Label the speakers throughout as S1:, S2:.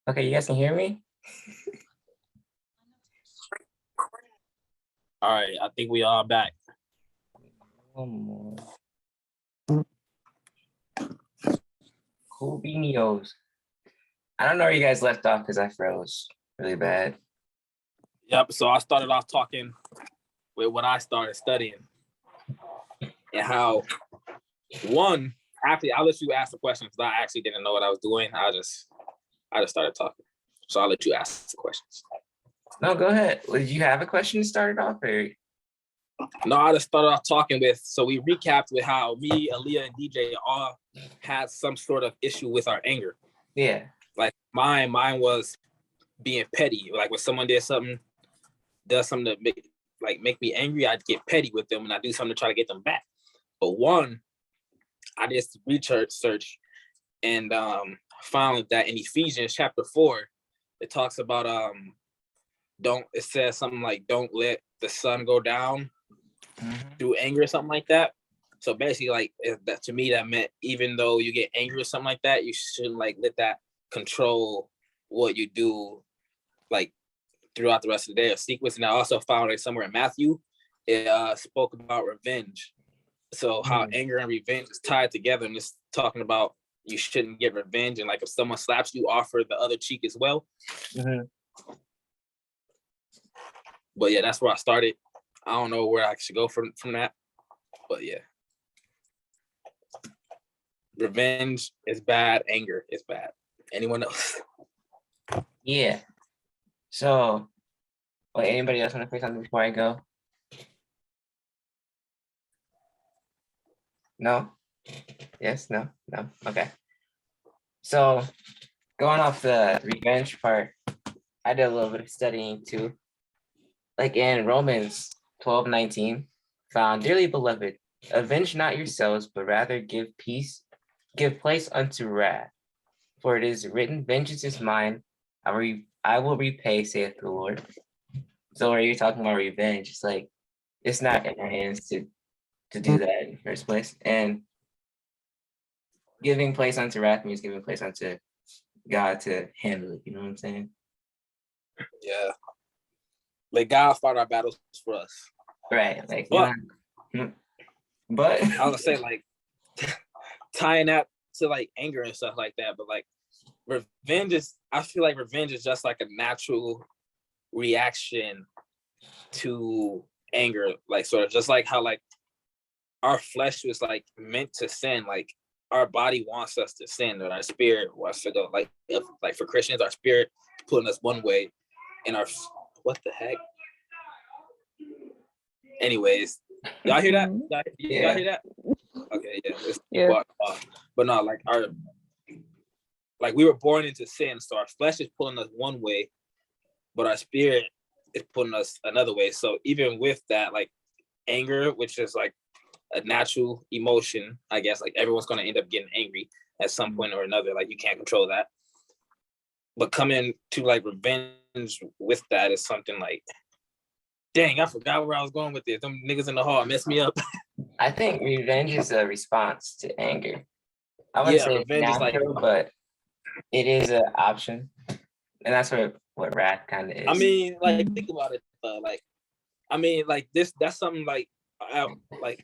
S1: Okay, you guys can hear me?
S2: All right, I think we are back.
S1: One more. Cool beanios. I don't know where you guys left off because I froze really bad.
S2: Yep, so I started off talking with what I started studying and how actually I'll let you ask the question because I actually didn't know what I was doing. I just started talking. So I'll let you ask the questions.
S1: No, go ahead. Did you have a question to start it off? Or?
S2: No, I just started off talking with, so we recapped with how me, Aaliyah, and DJ all had some sort of issue with our anger.
S1: Yeah.
S2: Like mine was being petty. Like when someone does something to make me angry, I'd get petty with them and I do something to try to get them back. But I did some research and found that in Ephesians chapter 4, it talks about it says something like don't let the sun go down through anger or something like that. So basically, like that to me, that meant even though you get angry or something like that, you shouldn't like let that control what you do like throughout the rest of the day or sequence. And I also found it somewhere in Matthew, it spoke about revenge. So how anger and revenge is tied together, and it's talking about you shouldn't get revenge, and like if someone slaps you, offer the other cheek as well. But yeah, that's where I started. I don't know where I should go from that, but yeah, revenge is bad. Anger is bad. Anyone else?
S1: Yeah. So, wait, anybody else want to say something before I go? No? Yes? No? No? Okay. So, going off the revenge part, I did a little bit of studying too. Like in Romans 12:19, found, dearly beloved, avenge not yourselves, but rather give place unto wrath. For it is written, vengeance is mine, I will repay, saith the Lord. So are you talking about revenge? It's like, it's not in our hands to do that in the first place. And giving place unto wrath means giving place unto God to handle it. You know what I'm saying?
S2: Yeah. Like God fought our battles for us.
S1: Right. Like,
S2: but I was gonna say like tying that to like anger and stuff like that, but like I feel like revenge is just like a natural reaction to anger, like sort of just like how like our flesh was like meant to sin, like our body wants us to sin, or our spirit wants to go like for Christians, our spirit pulling us one way, and our what the heck? Anyways, y'all hear that? Y'all hear that? Okay, yeah. But no, like we were born into sin, so our flesh is pulling us one way, but our spirit is pulling us another way. So even with that, like anger, which is like a natural emotion, I guess, like everyone's going to end up getting angry at some point or another. Like you can't control that. But coming to like revenge with that is something like, dang, I forgot where I was going with this. Them niggas in the hall messed me up.
S1: I think revenge is a response to anger. I wouldn't say revenge is like, but it is an option, and that's what wrath kind of is.
S2: I mean, like think about it. Like, I mean, like that's something like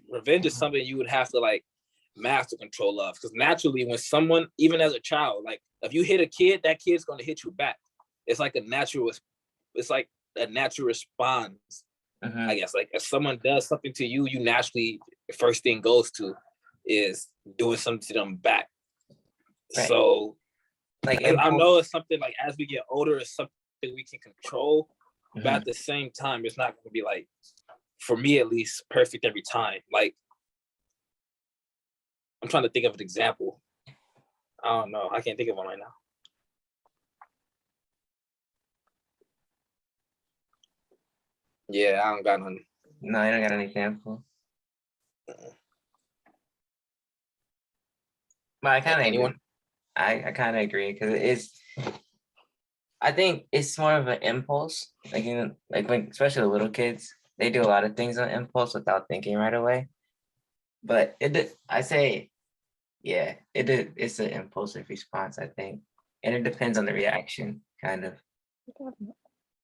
S2: revenge is something you would have to like master control of, because naturally, when someone, even as a child, like if you hit a kid, that kid's going to hit you back. It's like a natural response. I guess like if someone does something to you, you naturally the first thing goes to is doing something to them back. Right. So like I know it's something like as we get older, it's something we can control, but at the same time, it's not going to be like, for me at least, perfect every time. Like I'm trying to think of an example. I don't know. I can't think of one right now. Yeah, I don't got none.
S1: No, I don't got an example. But I kind of agree. I kind of agree because I think it's more of an impulse. Like when especially the little kids, they do a lot of things on impulse without thinking right away. But it's an impulsive response, I think. And it depends on the reaction, kind of.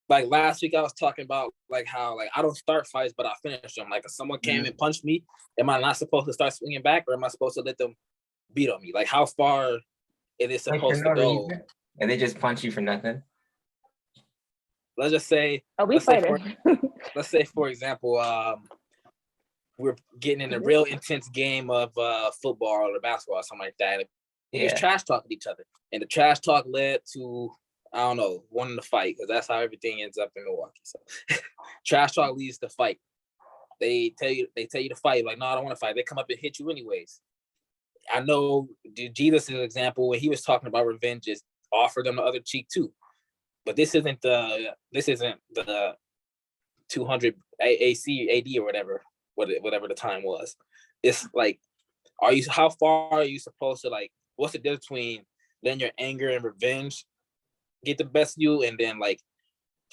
S2: Like last week I was talking about like how like I don't start fights, but I finish them. Like if someone came and punched me, am I not supposed to start swinging back, or am I supposed to let them beat on me? Like how far it is
S1: Like for
S2: supposed
S1: no
S2: to go?
S1: reason. And they just punch you for nothing.
S2: Let's just say,
S3: Oh, we fighting.
S2: let's say for example, we're getting in a real intense game of football or basketball or something like that. We just trash talking each other, and the trash talk led to, I don't know, wanting to fight, because that's how everything ends up in Milwaukee. So trash talk leads to fight. They tell you to fight. Like, no, I don't want to fight. They come up and hit you anyways. I know Jesus' example when he was talking about revenge is offer them the other cheek too. But this isn't the 200 AC AD or whatever the time was. It's like, how far are you supposed to, like, what's the difference between letting your anger and revenge get the best of you, and then like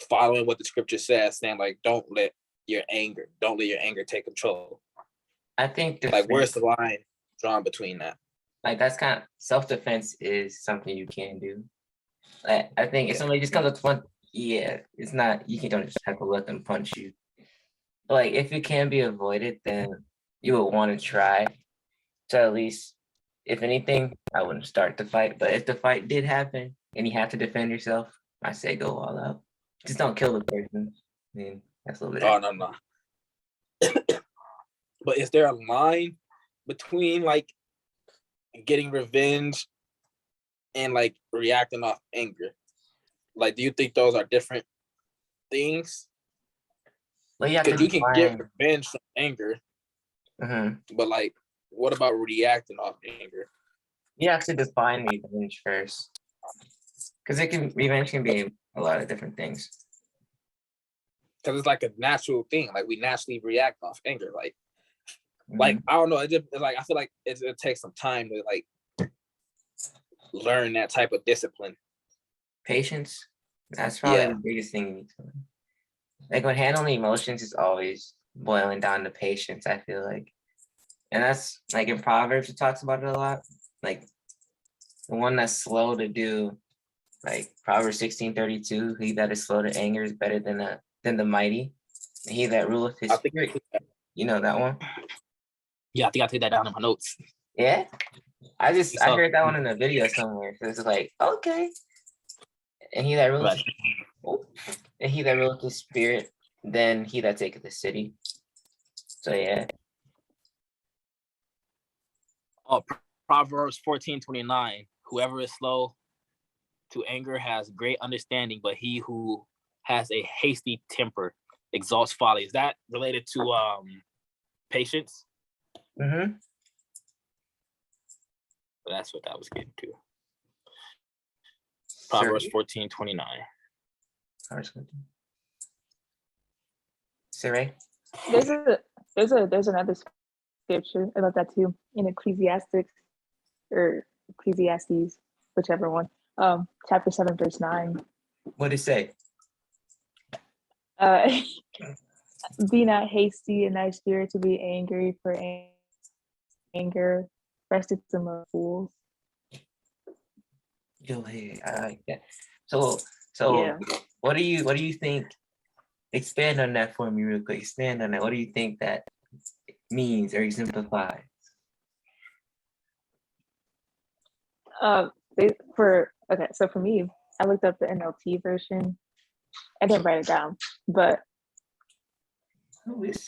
S2: following what the scripture says, saying like, don't let your anger take control?
S1: I think
S2: like, where's the line drawn between that?
S1: Like, that's kind of self-defense is something you can do. Like, I think if somebody just comes up to punch, it's not, you don't just have to let them punch you. But like, if it can be avoided, then you would want to try to at least, if anything, I wouldn't start the fight. But if the fight did happen and you have to defend yourself, I say go all out. Just don't kill the person. I mean, that's a little bit.
S2: Oh, no. But is there a line between like getting revenge and like reacting off anger? Like, do you think those are different things?
S1: Well,
S2: because you can get revenge from anger, but like, what about reacting off anger?
S1: You have to define revenge first, because revenge can be a lot of different things.
S2: Because it's like a natural thing. Like, we naturally react off anger. Like I don't know. It's like, I feel like it takes some time to like learn that type of discipline.
S1: Patience. That's probably the biggest thing you need to learn. Like, when handling emotions is always boiling down to patience, I feel like. And that's like in Proverbs, it talks about it a lot. Like, the one that's slow to do, like Proverbs 16:32, he that is slow to anger is better than the mighty. And he that ruleth his spirit. You know that one?
S2: Yeah, I think I took that down in my notes.
S1: Yeah. I heard that one in a video somewhere. So it's like, okay. And he that ruleth his spirit, then he that taketh the city. So yeah.
S2: Oh, Proverbs 14:29. Whoever is slow to anger has great understanding, but he who has a hasty temper exalts folly. Is that related to patience? That's what that was getting to. Proverbs 14:29.
S1: Sarai?
S3: There's another scripture about that too, in Ecclesiastes, whichever one. Chapter 7, verse 9.
S1: What did it say?
S3: Be not hasty in thy spirit to be angry, for anger resteth among fools.
S1: Yo, hey, I like that. So
S3: yeah.
S1: What do you think? Expand on that for me real quick. Expand on that. What do you think that means or exemplifies?
S3: So for me, I looked up the NLT version. I didn't write it down, but on this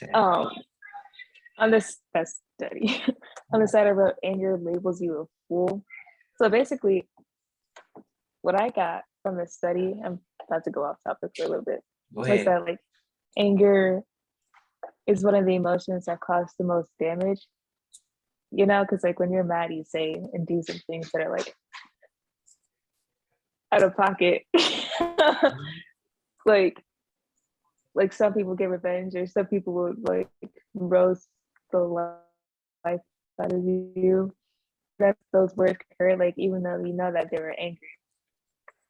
S3: study, on the side I wrote, anger labels you a fool. So basically, what I got from this study, I'm about to go off topic for a little bit, was that like anger is one of the emotions that cause the most damage. You know, because like when you're mad, you say and do some things that are like out of pocket. like some people get revenge, or some people would like roast the life out of you. That those words hurt, like even though you know that they were angry,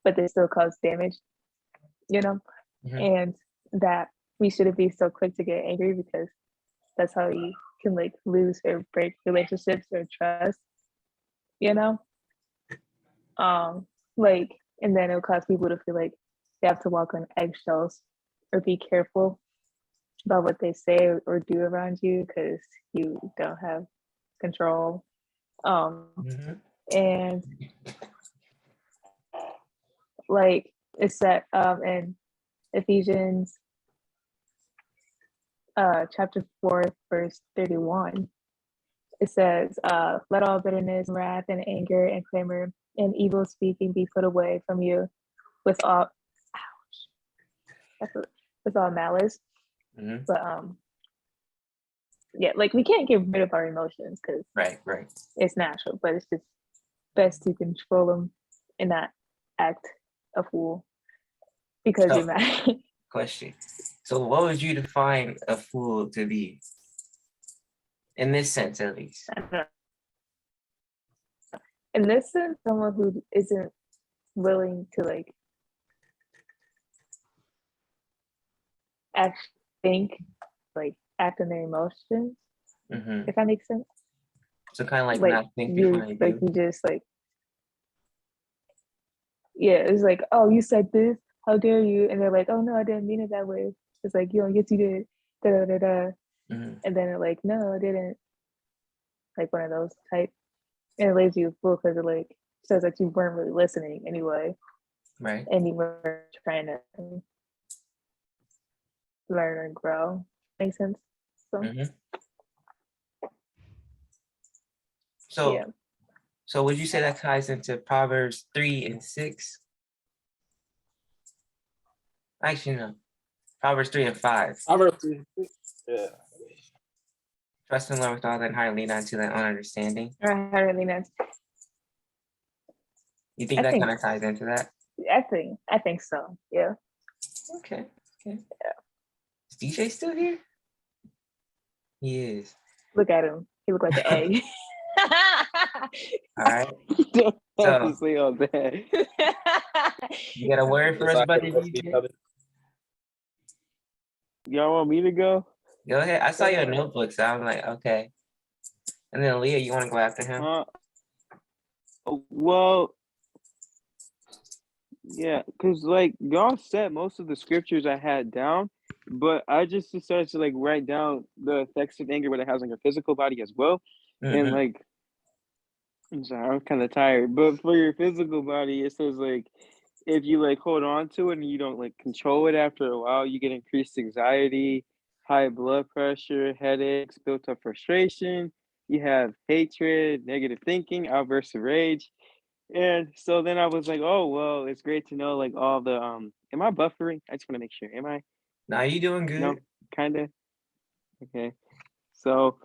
S3: but they still cause damage. You know, and that we shouldn't be so quick to get angry, because that's how you can like lose or break relationships or trust. You know, like, and then it'll cause people to feel like they have to walk on eggshells or be careful about what they say or do around you because you don't have control.
S1: Mhm.
S3: And like it's that in Ephesians chapter 4, verse 31, it says, let all bitterness, wrath, and anger, and clamor, and evil speaking be put away from you with all, ouch, with all malice.
S1: Mhm.
S3: But yeah, like we can't get rid of our emotions because
S1: Right.
S3: it's natural, but it's just best to control them and not act a fool because you're
S1: So,
S3: mad.
S1: question. So, what would you define a fool to be? In this sense, at least.
S3: I don't know. In this sense, someone who isn't willing to like actually think, like act on their emotions,
S1: Hmm.
S3: if that makes sense.
S1: So, kind of like
S3: Like
S1: not think before they do.
S3: you just like, yeah, it's like, oh, you said this, how dare you? And they're like, oh no, I didn't mean it that way. It's like, yo, yes, you did. Da da da da.
S1: Mhm.
S3: And then they're like, no, I didn't. Like one of those type. And it leaves you a fool because it like says that you weren't really listening anyway,
S1: Right.
S3: and you were trying to learn and grow. Makes sense. So
S1: Mhm. So,
S3: yeah,
S1: so would you say that ties into Proverbs 3 and 6? Actually, no. Proverbs 3 and 5.
S2: Yeah.
S1: Trust in the Lord with all thine heart, lean on to thine own understanding.
S3: I really not.
S1: You think
S3: I
S1: that
S3: think
S1: kind of ties into that?
S3: I think so. Yeah.
S1: Okay. Is DJ still here? He is.
S3: Look at him. He looked like an egg.
S1: All right.
S4: Don't have
S1: So,
S4: to say all that.
S1: you got a word for us, buddy DJ?
S4: Y'all want me to go?
S1: Go ahead. I saw your notebook, so I'm like, okay. And then Leah, you want to go after him?
S4: Well, yeah, because like y'all said most of the scriptures I had down, but I just decided to like write down the effects of anger, what it has on your physical body as well. And
S1: Mm-hmm.
S4: like, I'm sorry, I'm kind of tired, but for your physical body, it says like if you like hold on to it and you don't like control it after a while, you get increased anxiety, high blood pressure, headaches, built up frustration. You have hatred, negative thinking, outbursts of rage. And so then I was like, oh well, it's great to know like all the am I buffering? I just want to make sure. Am I?
S1: Now you doing
S4: No,
S1: good?
S4: kind of. Okay. So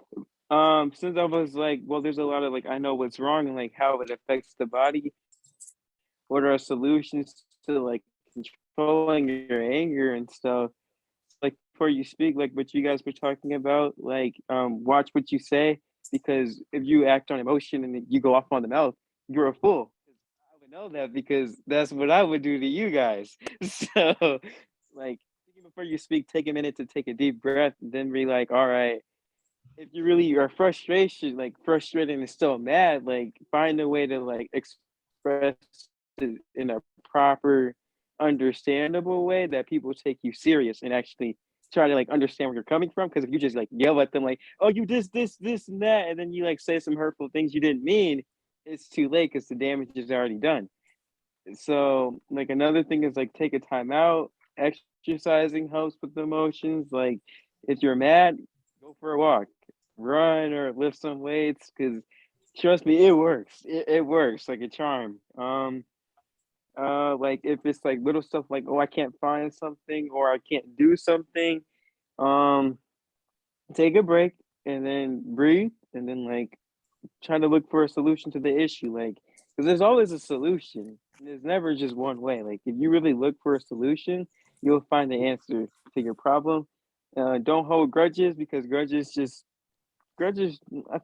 S4: since I was like, well, there's a lot of like I know what's wrong and like how it affects the body. What are solutions to like controlling your anger and stuff? Like before you speak, like what you guys were talking about, like watch what you say because if you act on emotion and you go off on the mouth, you're a fool. I would know that because that's what I would do to you guys. So like before you speak, take a minute to take a deep breath, and then be like, all right, if you really are frustrated and still mad, like find a way to like express it in a proper, understandable way that people take you serious and actually try to like understand where you're coming from. Because if you just like yell at them like, "Oh, you this, and that," and then you like say some hurtful things you didn't mean, it's too late because the damage is already done. So like another thing is like take a time out. Exercising helps with the emotions. Like if you're mad, go for a walk, run or lift some weights because trust me, it works. It works like a charm. Like if it's like little stuff like oh I can't find something or I can't do something, um, take a break and then breathe and then like try to look for a solution to the issue. Like because there's always a solution. There's never just one way. Like if you really look for a solution, you'll find the answer to your problem. Don't hold grudges because grudges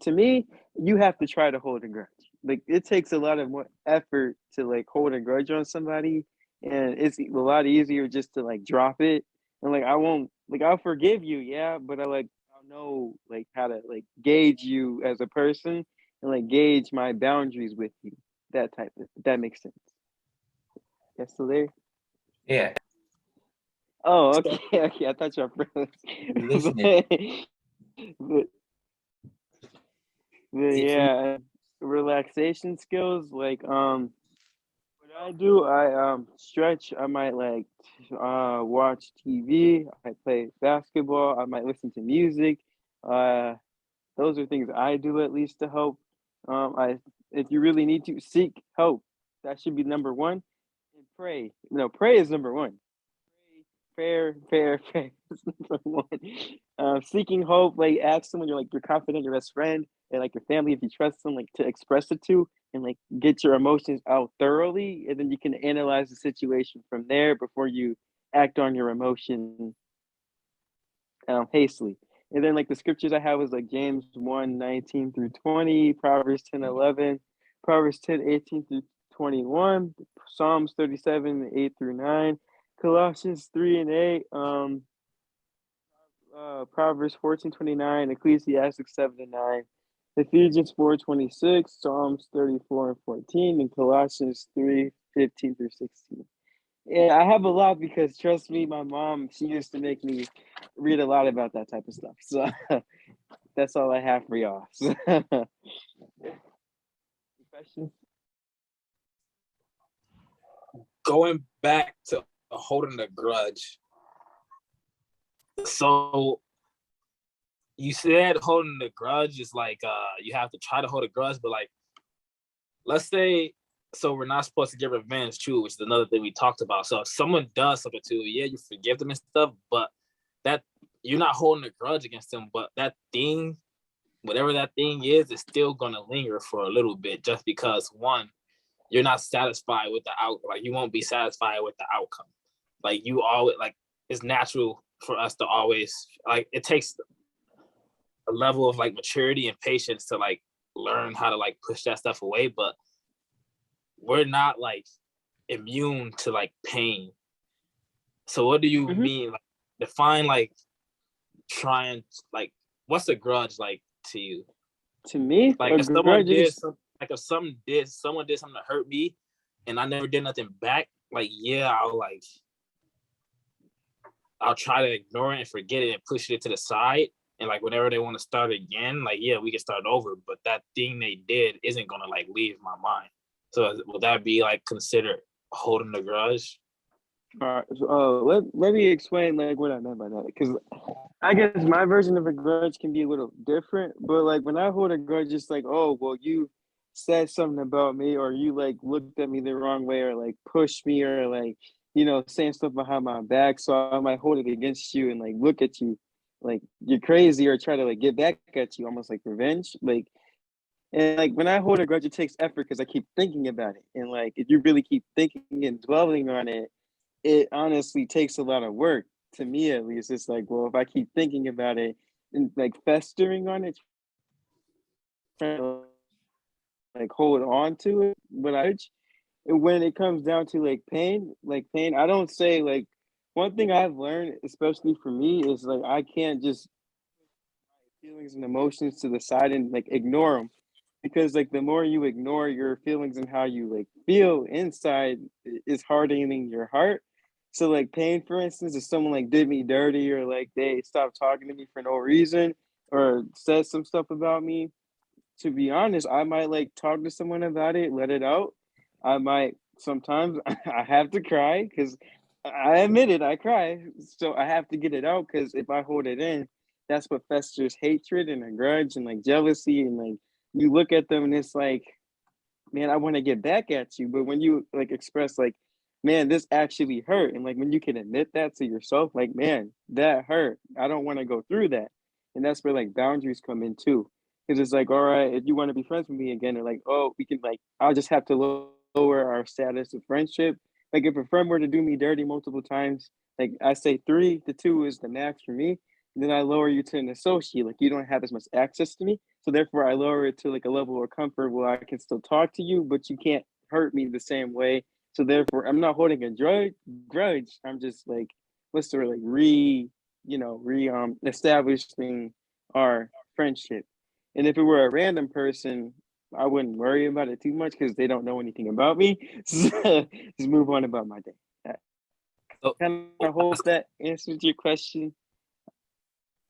S4: to me you have to try to hold a grudge like it takes a lot of more effort to like hold a grudge on somebody and it's a lot easier just to like drop it and like I won't like I'll forgive you yeah but I'll know like how to like gauge you as a person and like gauge my boundaries with you that type of that makes sense. You still there?
S1: Yeah,
S4: Oh, okay, okay. I thought you were froze.
S1: listening.
S4: but, but
S1: If you,
S4: yeah, relaxation skills. Like what I do, I stretch. I might like watch TV. I play basketball. I might listen to music. Uh, those are things I do at least to help. I if you really need to seek help, that should be number one. And pray. No, pray is number one. Prayer is number one. Seeking hope, like ask someone you're confident, your best friend, and like your family if you trust them, like to express it to, and like get your emotions out thoroughly, and then you can analyze the situation from there before you act on your emotion hastily. And then like the scriptures I have is like James 1:19 through 20, Proverbs 10:11, Proverbs 10:18 through 21, Psalms 37:8 through 9, Colossians 3:8, Proverbs 14:29, Ecclesiastes 7:9, Ephesians 4:26, Psalms 34:14, and Colossians 3:15 through 16. Yeah, I have a lot because trust me, my mom, she used to make me read a lot about that type of stuff. So that's all I have for y'all. Questions?
S2: Going back to holding a grudge. So you said holding the grudge is like you have to try to hold a grudge, but like let's say so we're not supposed to get revenge too, which is another thing we talked about. So if someone does something to you, yeah, you forgive them and stuff, but that you're not holding a grudge against them, but that thing, whatever that thing is still gonna linger for a little bit just because one, you're not satisfied with the outcome. Like you won't be satisfied with the outcome. Like you always like it's natural for us to always like it takes a level of like maturity and patience to like learn how to like push that stuff away, but we're not like immune to like pain. So what do you mean? Like, define like trying like what's a grudge like to you?
S4: To me,
S2: Like
S4: a
S2: if someone
S4: grudge
S2: did
S4: is
S2: some, like if someone did something to hurt me and I never did nothing back, like yeah, I'll try to ignore it and forget it and push it to the side. And like whenever they want to start again, like yeah, we can start over. But that thing they did isn't gonna like leave my mind. So will that be like considered holding a grudge?
S4: let me explain like what I meant by that because I guess my version of a grudge can be a little different. But like when I hold a grudge, it's like, oh well, you said something about me, or you like looked at me the wrong way, or like pushed me, or like saying stuff behind my back. So I might hold it against you and like look at you like you're crazy, or try to like get back at you, almost like revenge. Like and like when I hold a grudge, it takes effort because I keep thinking about it, and like if you really keep thinking and dwelling on it, it honestly takes a lot of work. To me at least, it's like, well, if I keep thinking about it and like festering on it, trying to like hold on to it, but and when it comes down to like pain, I don't say like one thing I've learned, especially for me, is like I can't just feelings and emotions to the side and like ignore them, because like the more you ignore your feelings and how you like feel inside is hardening your heart. So like pain, for instance, if someone like did me dirty, or like they stopped talking to me for no reason, or said some stuff about me, to be honest, I might like talk to someone about it, let it out. I might sometimes I have to cry because I admit it, I cry. So I have to get it out because if I hold it in, that's what festers hatred and a grudge and like jealousy, and like you look at them and it's like, man, I want to get back at you. But when you like express like, man, this actually hurt, and like when you can admit that to yourself, like, man, that hurt. I don't want to go through that. And that's where like boundaries come in too. Because it's like, all right, if you want to be friends with me again, or like, oh, we can like, I'll just have to lower our status of friendship. Like if a friend were to do me dirty multiple times, like I say 3 to 2 is the max for me. And then I lower you to an associate. Like you don't have as much access to me. So therefore I lower it to like a level of comfort where I can still talk to you, but you can't hurt me the same way. So therefore I'm not holding a grudge. I'm just like, what's the word, like establishing our friendship. And if it were a random person, I wouldn't worry about it too much because they don't know anything about me. So just move on about my day. I
S2: So,
S4: kind of hope that answers your question.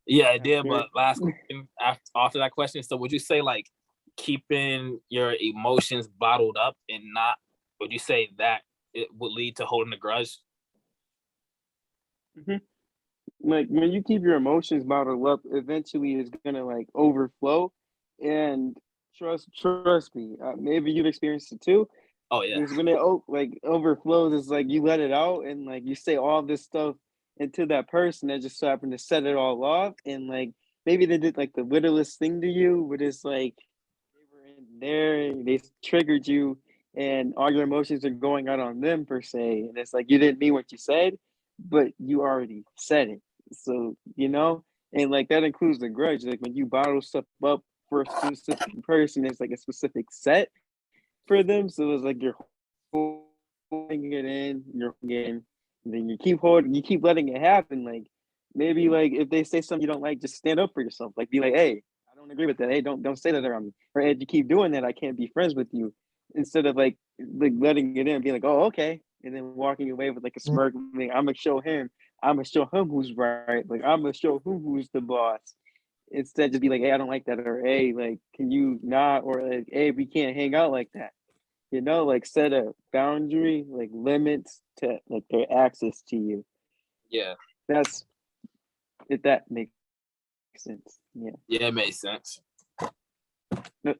S2: yeah, it did.
S4: Sure.
S2: But last question after that question. So would you say like keeping your emotions bottled up and not, would you say that it would lead to holding a grudge?
S4: Like when you keep your emotions bottled up, eventually it's gonna like overflow. And trust me, maybe you've experienced it too.
S2: Oh yeah.
S4: Is when it like overflows, it's like you let it out and like you say all this stuff into that person that just so happened to set it all off, and like maybe they did like the littlest thing to you, but it's like they were in there and they triggered you, and all your emotions are going out on them per se, and it's like you didn't mean what you said, but you already said it. So and like that includes the grudge. Like when you bottle stuff up for a specific person, it's like a specific set for them. So it's like you're holding it in, and then you keep letting it happen. Like maybe like if they say something you don't like, just stand up for yourself. Like be like, hey, I don't agree with that. Hey, don't say that around me. Or hey, if you keep doing that, I can't be friends with you. Instead of like letting it in and being like, oh, okay. And then walking away with like a smirk, like, I'm gonna show him who's right. Like I'm gonna show him who's the boss. Instead, just be like, hey, I don't like that, or hey, like, can you not, or like, hey, we can't hang out like that. Like set a boundary, like limits to like their access to you.
S2: Yeah.
S4: That's if that makes sense. Yeah.
S2: Yeah, it makes sense.
S4: All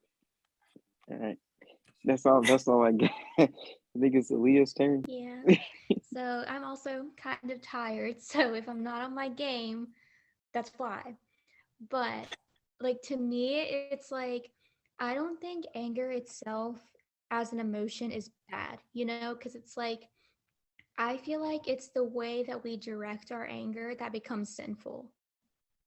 S4: right. That's all I get. I think it's Aaliyah's turn.
S5: Yeah. So I'm also kind of tired. So if I'm not on my game, that's why. But like to me, it's like I don't think anger itself as an emotion is bad, because it's like I feel like it's the way that we direct our anger that becomes sinful.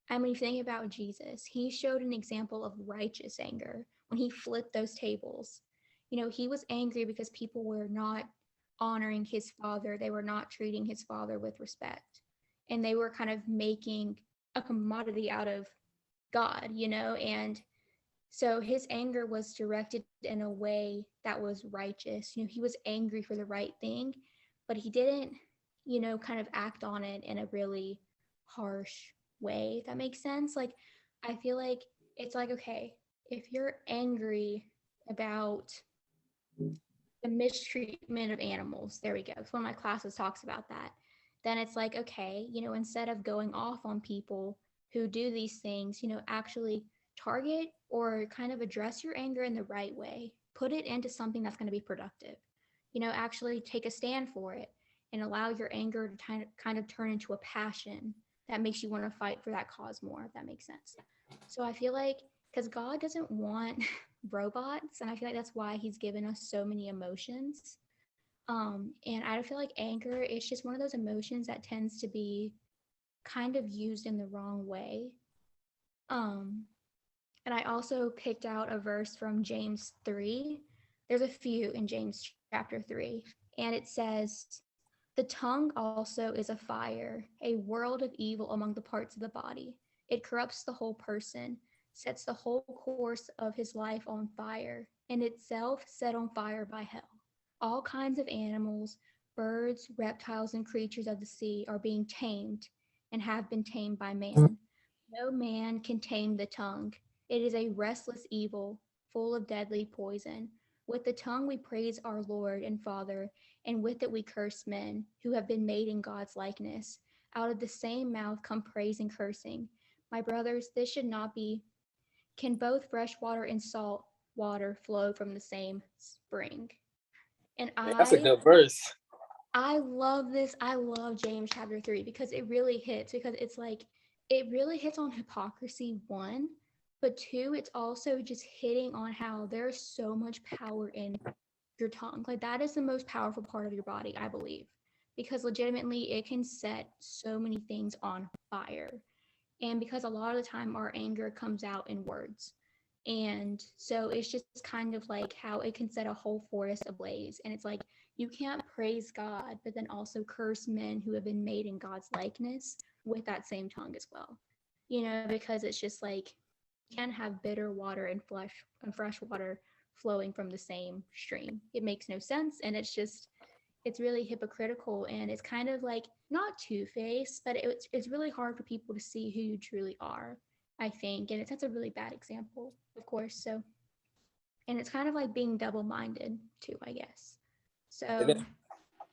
S5: I mean, if you think about Jesus, he showed an example of righteous anger when he flipped those tables. He was angry because people were not honoring his father, they were not treating his father with respect, and they were kind of making a commodity out of God, and so his anger was directed in a way that was righteous. He was angry for the right thing, but he didn't, kind of act on it in a really harsh way, if that makes sense. Like, I feel like it's like, okay, if you're angry about the mistreatment of animals, there we go. So one of my classes talks about that. Then it's like, okay, instead of going off on people who do these things, actually target or kind of address your anger in the right way. Put it into something that's going to be productive. Actually take a stand for it and allow your anger to kind of turn into a passion that makes you want to fight for that cause more, if that makes sense. So I feel like because God doesn't want robots, and I feel like that's why he's given us so many emotions. And I feel like anger is just one of those emotions that tends to be kind of used in the wrong way. Um, and I also picked out a verse from James 3. There's a few in James chapter 3, and it says, "The tongue also is a fire, a world of evil among the parts of the body. It corrupts the whole person, sets the whole course of his life on fire, and itself set on fire by hell. All kinds of animals, birds, reptiles, and creatures of the sea are being tamed and have been tamed by man. No man can tame the tongue. It is a restless evil, full of deadly poison. With the tongue we praise our Lord and Father, and with it we curse men who have been made in God's likeness. Out of the same mouth come praise and cursing. My brothers, this should not be. Can both fresh water and salt water flow from the same spring?" And
S2: That's a good verse.
S5: I love this. I love James chapter 3 because it really hits, because it's like it really hits on hypocrisy, one, but two, it's also just hitting on how there's so much power in your tongue. Like that is the most powerful part of your body, I believe, because legitimately it can set so many things on fire. And because a lot of the time our anger comes out in words. And so it's just kind of like how it can set a whole forest ablaze. And it's like you can't praise God, but then also curse men who have been made in God's likeness with that same tongue as well. Because it's just like you can have bitter water and fresh water flowing from the same stream. It makes no sense, and it's really hypocritical, and it's kind of like not two-faced, but it's really hard for people to see who you truly are, I think, and it sets a really bad example, of course. So, and it's kind of like being double-minded too, I guess.
S2: And
S5: So
S2: then,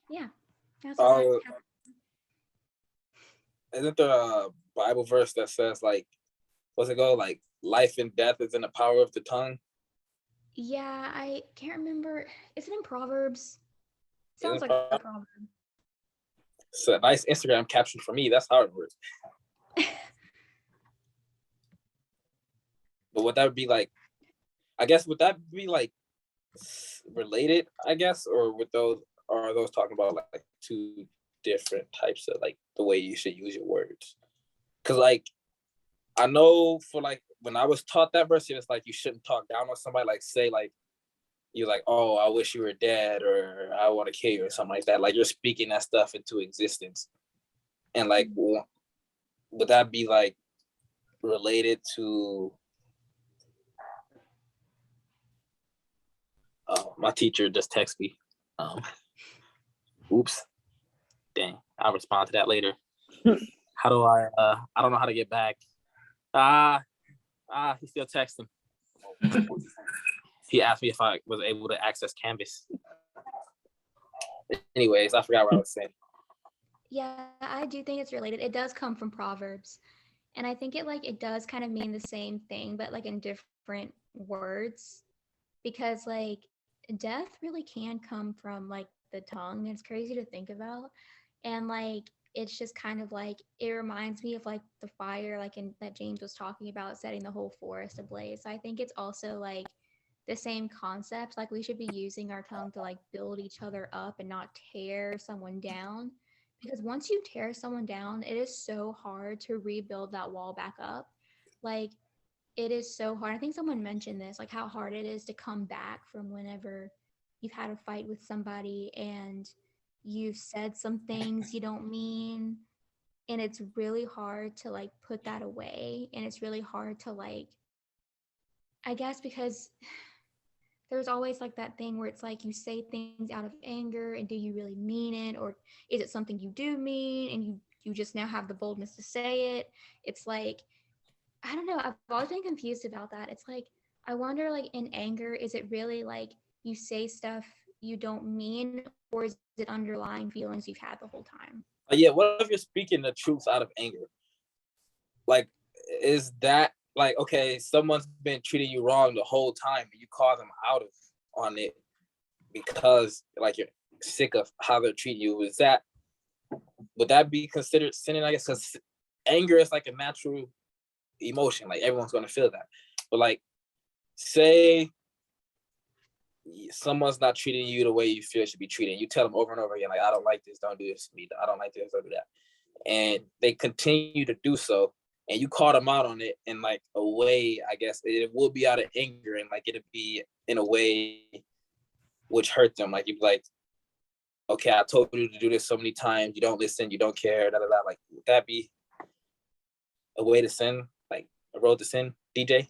S5: yeah, that's what I
S2: uh,
S5: have.
S2: isn't there a Bible verse that says like, what's it go? Like life and death is in the power of the tongue.
S5: Yeah, I can't remember. Is it in Proverbs? Sounds
S2: Isn't
S5: like a proverb.
S2: it's a nice Instagram caption for me. That's how it works. But would that be like? I guess would that be like related? I guess, or with those, or are those talking about like two different types of like the way you should use your words? Because like I know for like when I was taught that verse, it was like you shouldn't talk down on somebody. Like say like you're like, oh, I wish you were dead, or I want to kill you, or something like that. Like you're speaking that stuff into existence, and like would that be like related to? My teacher just texted me. Oops. Dang. I'll respond to that later. How do I don't know how to get back. He's still texting. He asked me if I was able to access Canvas. Anyways, I forgot what I was saying.
S5: Yeah, I do think it's related. It does come from Proverbs. And I think it does kind of mean the same thing, but like in different words. Because like death really can come from like the tongue. It's crazy to think about. And like it's just kind of like it reminds me of like the fire like in that James was talking about setting the whole forest ablaze. So I think it's also like the same concept. Like we should be using our tongue to like build each other up and not tear someone down. Because once you tear someone down, it is so hard to rebuild that wall back up. Like it is so hard. I think someone mentioned this, like how hard it is to come back from whenever you've had a fight with somebody and you've said some things you don't mean. And it's really hard to like put that away. And it's really hard to like, I guess, because there's always like that thing where it's like you say things out of anger and do you really mean it? Or is it something you do mean and you just now have the boldness to say it? It's like, I don't know. I've always been confused about that. It's like, I wonder, like, in anger, is it really like you say stuff you don't mean, or is it underlying feelings you've had the whole time?
S2: Yeah, what if you're speaking the truth out of anger? Like, is that like, okay, someone's been treating you wrong the whole time and you call them out of on it because like you're sick of how they're treating you? Would that be considered sinning? I guess because anger is like a natural emotion, like everyone's going to feel that. But like say someone's not treating you the way you feel should be treated, you tell them over and over again, like, I don't like this, don't do this to me, I don't like this, don't do that, and they continue to do so, and you call them out on it in like a way, I guess it will be out of anger, and like it'll be in a way which hurt them. Like you'd be like, okay, I told you to do this so many times, you don't listen, you don't care, da da da. Like, would that be a way to sin, like a road to sin, DJ?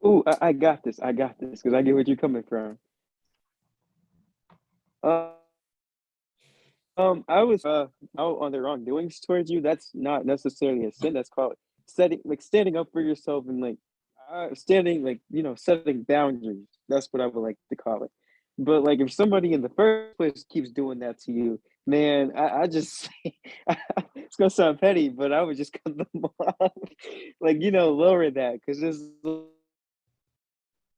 S4: Ooh, I got this. I got this because I get what you're coming from. I was out on the wrongdoings towards you. That's not necessarily a sin. That's called standing up for yourself and like standing like setting boundaries. That's what I would like to call it. But like if somebody in the first place keeps doing that to you, man, I just it's gonna sound petty, but I would just cut them off. Like lower that because it's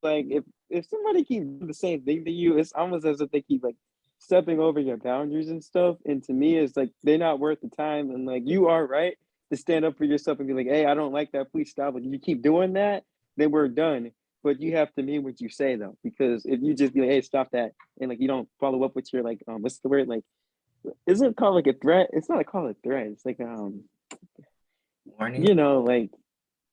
S4: like if somebody keeps doing the same thing to you, it's almost as if they keep like stepping over your boundaries and stuff. And to me, it's like they're not worth the time. And like you are right to stand up for yourself and be like, hey, I don't like that. Please stop. Like if you keep doing that, then we're done. But you have to mean what you say though, because if you just be like, hey, stop that, and like you don't follow up with your like what's the word, like isn't it called like a threat? It's not called a threat. It's like
S1: Warning.
S4: like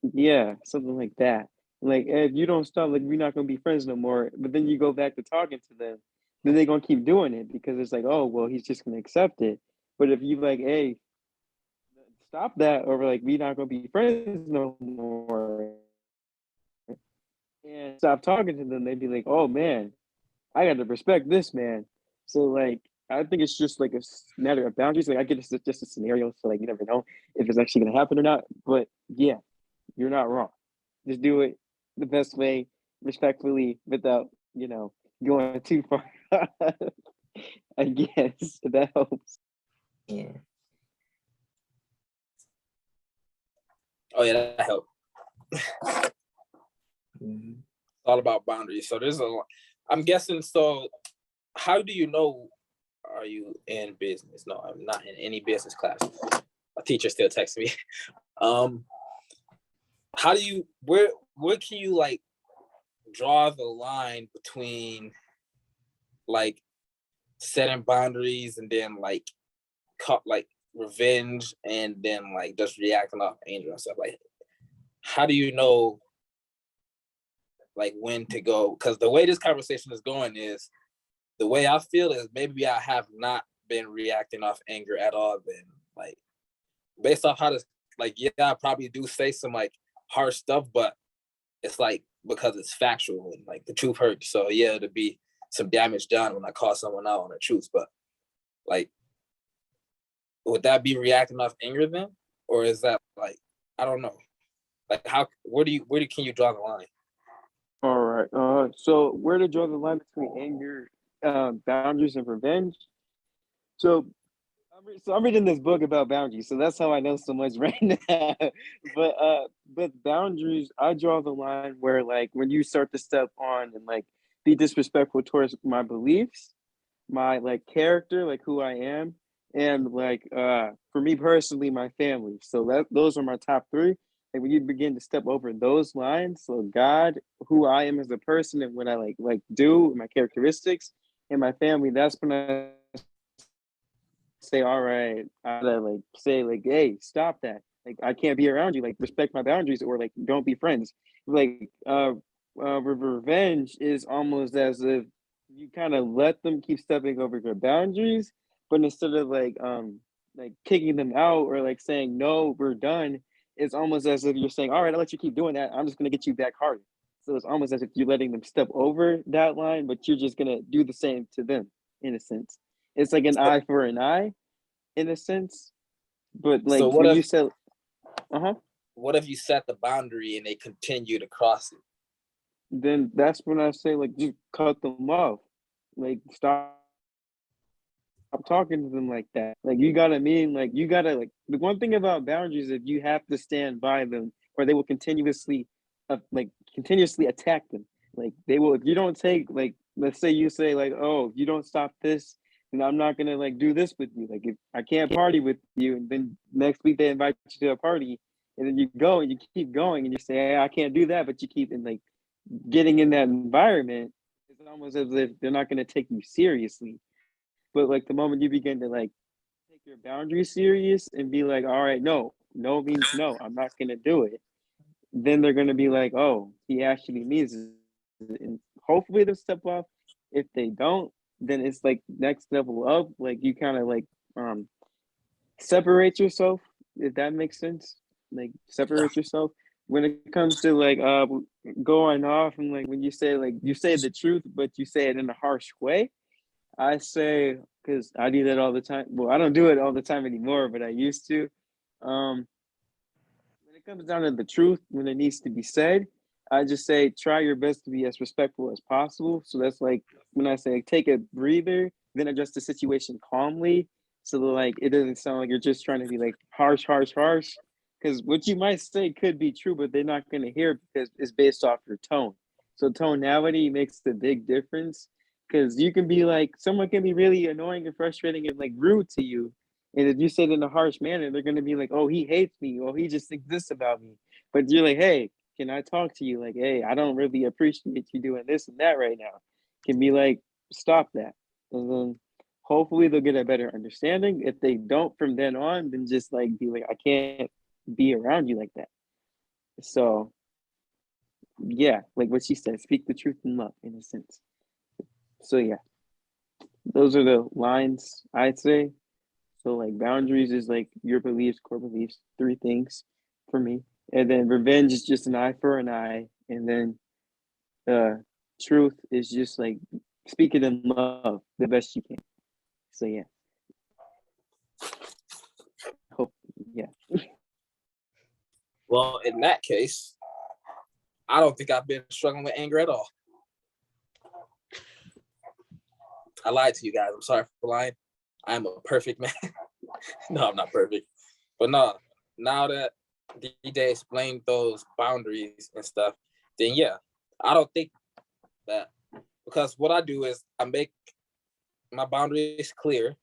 S4: yeah, something like that. Like if you don't stop, like we're not gonna be friends no more. But then you go back to talking to them, then they're gonna keep doing it because it's like, oh well, he's just gonna accept it. But if you like, hey, stop that, or like we're not gonna be friends no more, and stop talking to them, they'd be like, oh man, I got to respect this man. So like, I think it's just like a matter of boundaries. Like I get it's just a scenario, so like you never know if it's actually gonna happen or not. But yeah, you're not wrong. Just do it the best way, respectfully, without going too far. I guess that helps.
S1: Yeah.
S2: Oh yeah, that helped.
S1: Mhm.
S2: All about boundaries. So there's I'm guessing. So how do you know? Are you in business? No, I'm not in any business class. My teacher still texts me. Um, how do you where can you like draw the line between like setting boundaries and then like cut like revenge and then like just reacting off anger and stuff? Like how do you know like when to go? Because the way this conversation is going is the way I feel is maybe I have not been reacting off anger at all. Then like based off how this like yeah, I probably do say some like harsh stuff, but it's like because it's factual and like the truth hurts. So yeah, to be some damage done when I call someone out on the truth. But like would that be reacting off anger then? Or is that like I don't know. Like how where do can you draw the line?
S4: All right. So where to draw the line between anger, boundaries, and revenge? So, I'm reading this book about boundaries, so that's how I know so much right now. But boundaries, I draw the line where like when you start to step on and like be disrespectful towards my beliefs, my like character, like who I am, and like for me personally, my family. So that those are my top three. Like when you begin to step over those lines, so God, who I am as a person, and what I like do, my characteristics, and my family. That's when I say, all right, I gotta like say like, hey, stop that. Like I can't be around you. Like respect my boundaries, or like don't be friends. Like revenge is almost as if you kind of let them keep stepping over your boundaries, but instead of like kicking them out or like saying no, we're done, it's almost as if you're saying, all right, I'll let you keep doing that. I'm just gonna get you back harder. So it's almost as if you're letting them step over that line, but you're just gonna do the same to them in a sense. It's like an eye for an eye in a sense. But
S2: So
S4: like when you said, uh-huh,
S2: what if you set the boundary and they continue to cross it?
S4: then that's when I say like just cut them off. Like stop talking to them like that. Like you gotta like the one thing about boundaries is you have to stand by them or they will continuously attack them. Like they will if you don't take like let's say you say like, oh, if you don't stop this, then I'm not gonna like do this with you. Like if I can't party with you, and then next week they invite you to a party, and then you go and you keep going and you say, hey, I can't do that, but you keep in like getting in that environment, it's almost as if they're not gonna take you seriously. But like the moment you begin to like take your boundaries serious and be like, all right, no, no means no, I'm not gonna do it, then they're gonna be like, oh, he actually means it. And hopefully they'll step off. If they don't, then it's like next level up. Like you kind of like separate yourself, if that makes sense. Like separate yourself. When it comes to like going off and like when you say like you say the truth, but you say it in a harsh way, I say because I do that all the time. Well, I don't do it all the time anymore, but I used to. Um, when it comes down to the truth, when it needs to be said, I just say try your best to be as respectful as possible. So that's like when I say take a breather, then address the situation calmly. So that, like it doesn't sound like you're just trying to be like harsh, harsh, harsh. Because what you might say could be true, but they're not going to hear it because it's based off your tone. So tonality makes the big difference. Because you can be like someone can be really annoying and frustrating and like rude to you, and if you say it in a harsh manner, they're gonna be like, "Oh, he hates me. Oh, he just thinks this about me." But you're like, "Hey, can I talk to you? Like, hey, I don't really appreciate you doing this and that right now. Can be like, stop that." And then hopefully they'll get a better understanding. If they don't from then on, then just like be like, "I can't be around you like that." So yeah, like what she said, speak the truth in love, in a sense. So yeah, those are the lines I'd say. So like boundaries is like your beliefs, core beliefs, three things for me. And then revenge is just an eye for an eye. And then truth is just like speak it in love the best you can. So yeah. Hope yeah.
S2: Well, in that case, I don't think I've been struggling with anger at all. I lied to you guys. I'm sorry for lying. I'm a perfect man. No, I'm not perfect. But no, now that DJ explained those boundaries and stuff, then yeah, I don't think that, because what I do is I make my boundaries clear.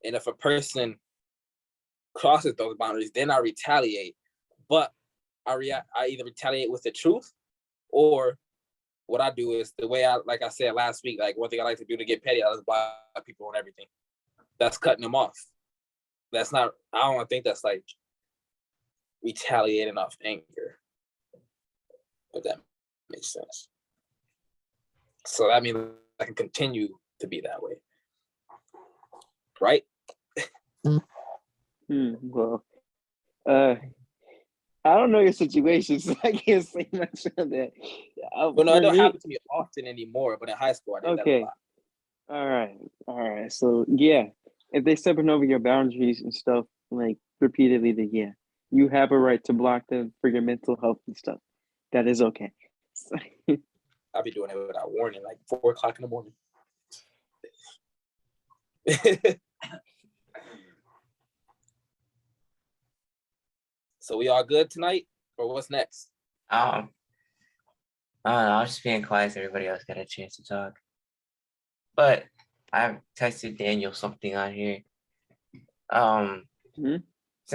S2: And if a person crosses those boundaries, then I retaliate. But I either retaliate with the truth, or what I do is the way like I said last week, like one thing I like to do to get petty, I just block people on everything. That's cutting them off. That's not, I don't think that's like retaliating off anger, if that makes sense. So that means I can continue to be that way. Right?
S4: Well, I don't know your situation, so I can't say much on that.
S2: But no, it don't happen to me often anymore, but in high school I did that a lot.
S4: All right. So yeah, if they stepping over your boundaries and stuff like repeatedly, then yeah, you have a right to block them for your mental health and stuff. That is okay.
S2: I'll be doing it without warning, like 4 o'clock in the morning. So we all good tonight, or what's next?
S1: I don't know, I was just being quiet so everybody else got a chance to talk. But I texted Daniel something on here. So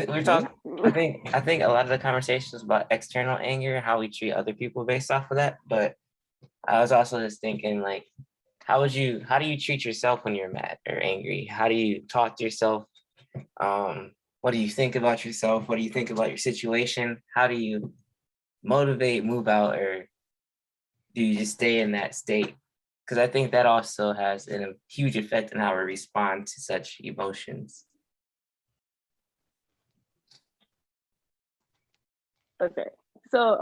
S1: we're talking, I think a lot of the conversations about external anger, how we treat other people based off of that. But I was also just thinking, like, how do you treat yourself when you're mad or angry? How do you talk to yourself? What do you think about yourself? What do you think about your situation? How do you motivate, move out, or do you just stay in that state? Because I think that also has a huge effect on how we respond to such emotions.
S3: Okay. So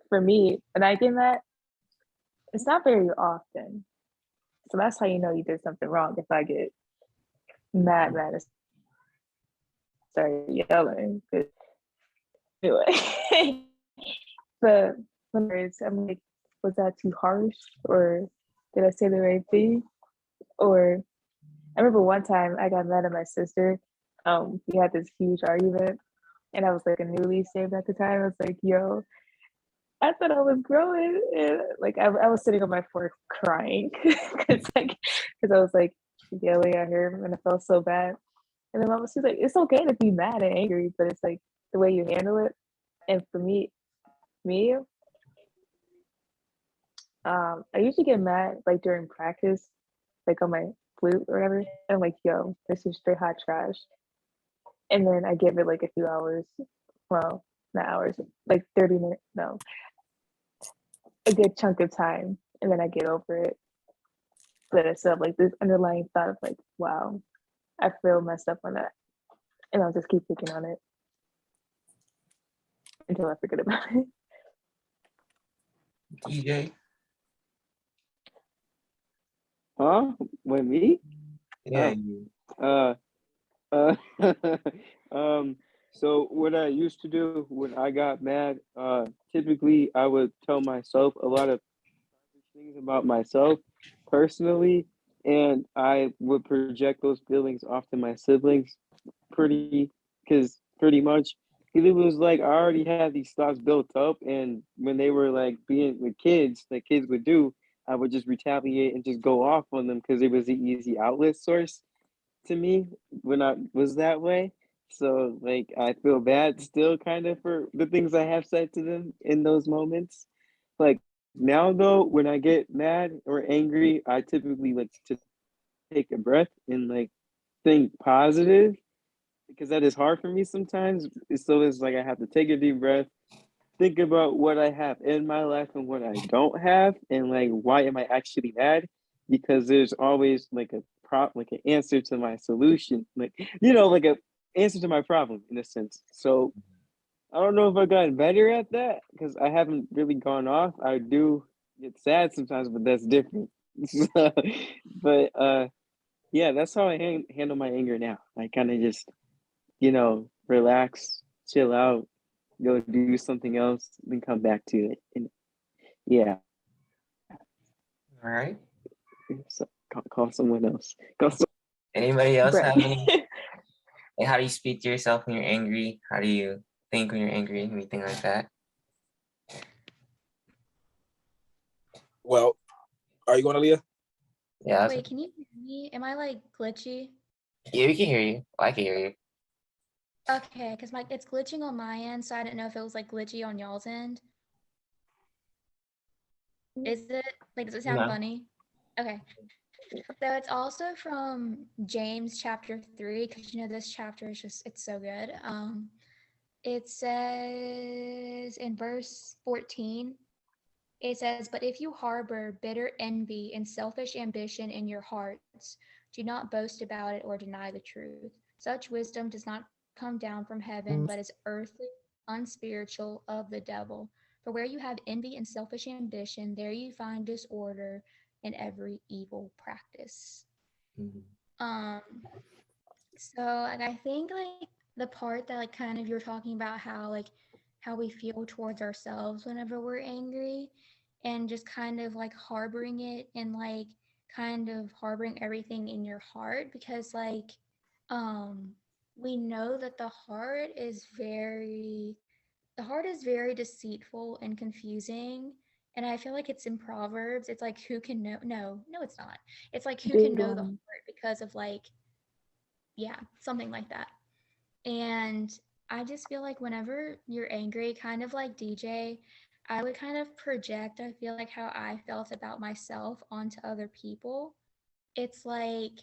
S3: for me, when I get mad, it's not very often. So that's how you know you did something wrong. If I get mad and start yelling. Anyway. But I'm like, was that too harsh? Or did I say the right thing? Or I remember one time I got mad at my sister. We had this huge argument, and I was like a newly saved at the time. I was like, yo, I thought I was growing, and like I was sitting on my floor crying because I was like yelling at her, and I felt so bad. And then Mama, she's like, it's okay to be mad and angry, but it's like the way you handle it. And for me, I usually get mad like during practice, like on my flute or whatever. And I'm like, yo, this is straight hot trash. And then I give it like a few hours. Well, not hours, like 30 minutes. No, a good chunk of time. And then I get over it. But it's still like this underlying thought of like, wow, I feel messed up on that. And I'll just keep thinking on it until I forget about it.
S1: DJ?
S4: Huh? With me?
S1: Yeah.
S4: So what I used to do when I got mad, typically I would tell myself a lot of things about myself personally, and I would project those feelings off to my siblings pretty much. It was like I already had these thoughts built up, and when they were like being with kids, like kids would do, I would just retaliate and just go off on them because it was the easy outlet source to me when I was that way. So like I feel bad still kind of for the things I have said to them in those moments. Like now though, when I get mad or angry, I typically like to take a breath and like think positive because that is hard for me sometimes. So it's like I have to take a deep breath, think about what I have in my life and what I don't have, and like why am I actually mad? Because there's always like like an answer to my solution, like like a answer to my problem in a sense. So I don't know if I've gotten better at that because I haven't really gone off. I do get sad sometimes, but that's different. But yeah, that's how I handle my anger now. I kind of just, relax, chill out, go do something else, then come back to it. And yeah,
S1: All right.
S4: so call someone else.
S1: Anybody else
S3: Brett.
S1: have any? Like, how do you speak to yourself when you're angry? How do you think when you're angry? Anything like that?
S2: Well, are you going to Leah?
S1: Yeah.
S5: Wait, can you hear me? Am I like glitchy?
S1: Yeah, we can hear you. I can hear you.
S5: Okay, because it's glitching on my end, so I didn't know if it was like glitchy on y'all's end. Is it like, does it sound
S1: No.
S5: funny? Okay. So it's also from James chapter 3, because this chapter is just, it's so good. It says in verse 14, it says, "But if you harbor bitter envy and selfish ambition in your hearts, do not boast about it or deny the truth. Such wisdom does not come down from heaven, but is earthly, unspiritual, of the devil. For where you have envy and selfish ambition, there you find disorder and every evil practice."
S1: Mhm.
S5: So like I think like the part that like kind of you're talking about how we feel towards ourselves whenever we're angry and just kind of like harboring it and like kind of harboring everything in your heart because like um we know that the heart is very deceitful and confusing. And I feel like it's in Proverbs. It's like who can know no it's not. It's like who can know the
S3: Damn.
S5: heart because of like yeah, something like that. And I just feel like whenever you're angry, kind of like DJ, I would kind of project, I feel like how I felt about myself onto other people. It's like,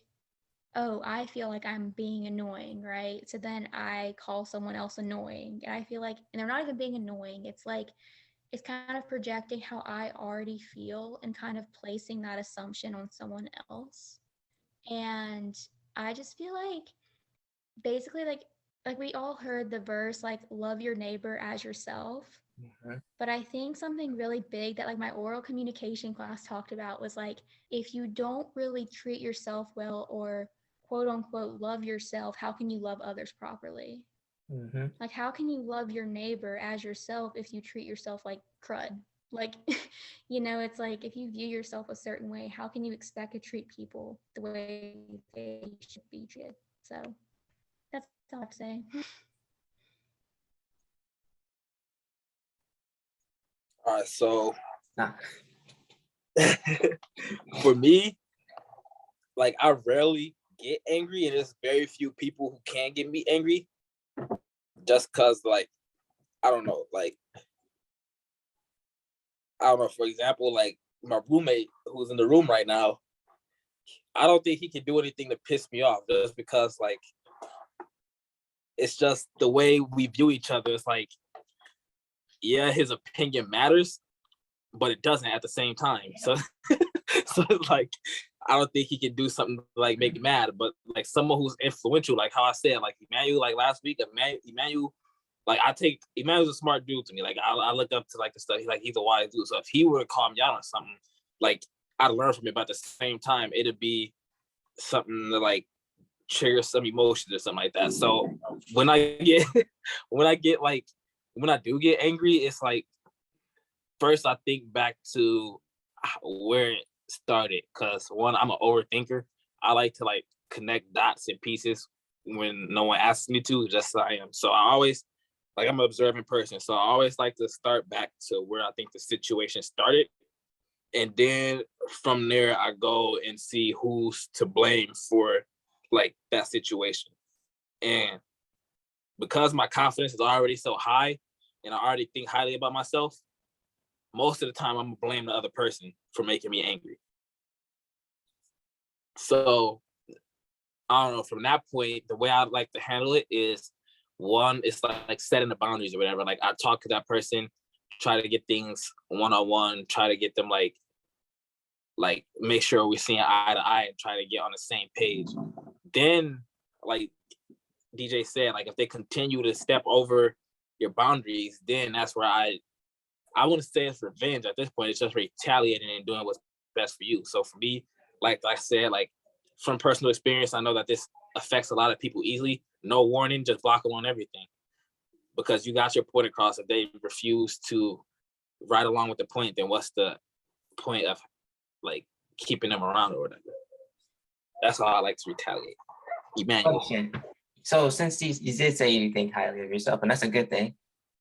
S5: oh, I feel like I'm being annoying, right? So then I call someone else annoying. And I feel like, and they're not even being annoying. It's like, it's kind of projecting how I already feel and kind of placing that assumption on someone else. And I just feel like basically like we all heard the verse like love your neighbor as yourself,
S1: Mhm.
S5: but I think something really big that like my oral communication class talked about was like if you don't really treat yourself well or quote unquote love yourself, how can you love others properly?
S1: Mhm.
S5: Like how can you love your neighbor as yourself if you treat yourself like crud? Like it's like if you view yourself a certain way, how can you expect to treat people the way they should be treated? So that's all I have to say.
S2: All right, so
S1: Nah.
S2: for me, like I rarely get angry, and there's very few people who can get me angry, just cause like I don't know, like I don't know. For example, like my roommate who's in the room right now, I don't think he can do anything to piss me off, just because like it's just the way we view each other. It's like, yeah, his opinion matters, but it doesn't at the same time. So, so it's like, I don't think he can do something to, like make me mad. But like someone who's influential, like how I said, like Emmanuel, like last week, Emmanuel, like Emmanuel's a smart dude to me. Like I look up to like the stuff. He's a wise dude. So if he were to call me out on something, like I'd learn from it. But at the same time, it'd be something to like trigger some emotions or something like that. So when I get when I do get angry, it's like first I think back to where it started. Cause one, I'm an overthinker. I like to like connect dots and pieces when no one asks me to, just so I am. So I always like I'm an observant person. So I always like to start back to where I think the situation started. And then from there I go and see who's to blame for like that situation. And because my confidence is already so high and I already think highly about myself, most of the time I'm gonna blame the other person for making me angry. So I don't know, from that point, the way I like to handle it is one, it's like setting the boundaries or whatever. Like I talk to that person, try to get things one-on-one, try to get them like make sure we're seeing eye to eye and try to get on the same page. Then like DJ said, like if they continue to step over your boundaries, then that's where I wouldn't say it's revenge at this point. It's just retaliating and doing what's best for you. So for me, like I said, like from personal experience, I know that this affects a lot of people easily. No warning, just block them on everything, because you got your point across. If they refuse to ride along with the point, then what's the point of like keeping them around or whatever? That's how I like to retaliate. Emmanuel.
S1: Question. So since you did say you think highly of yourself, and that's a good thing.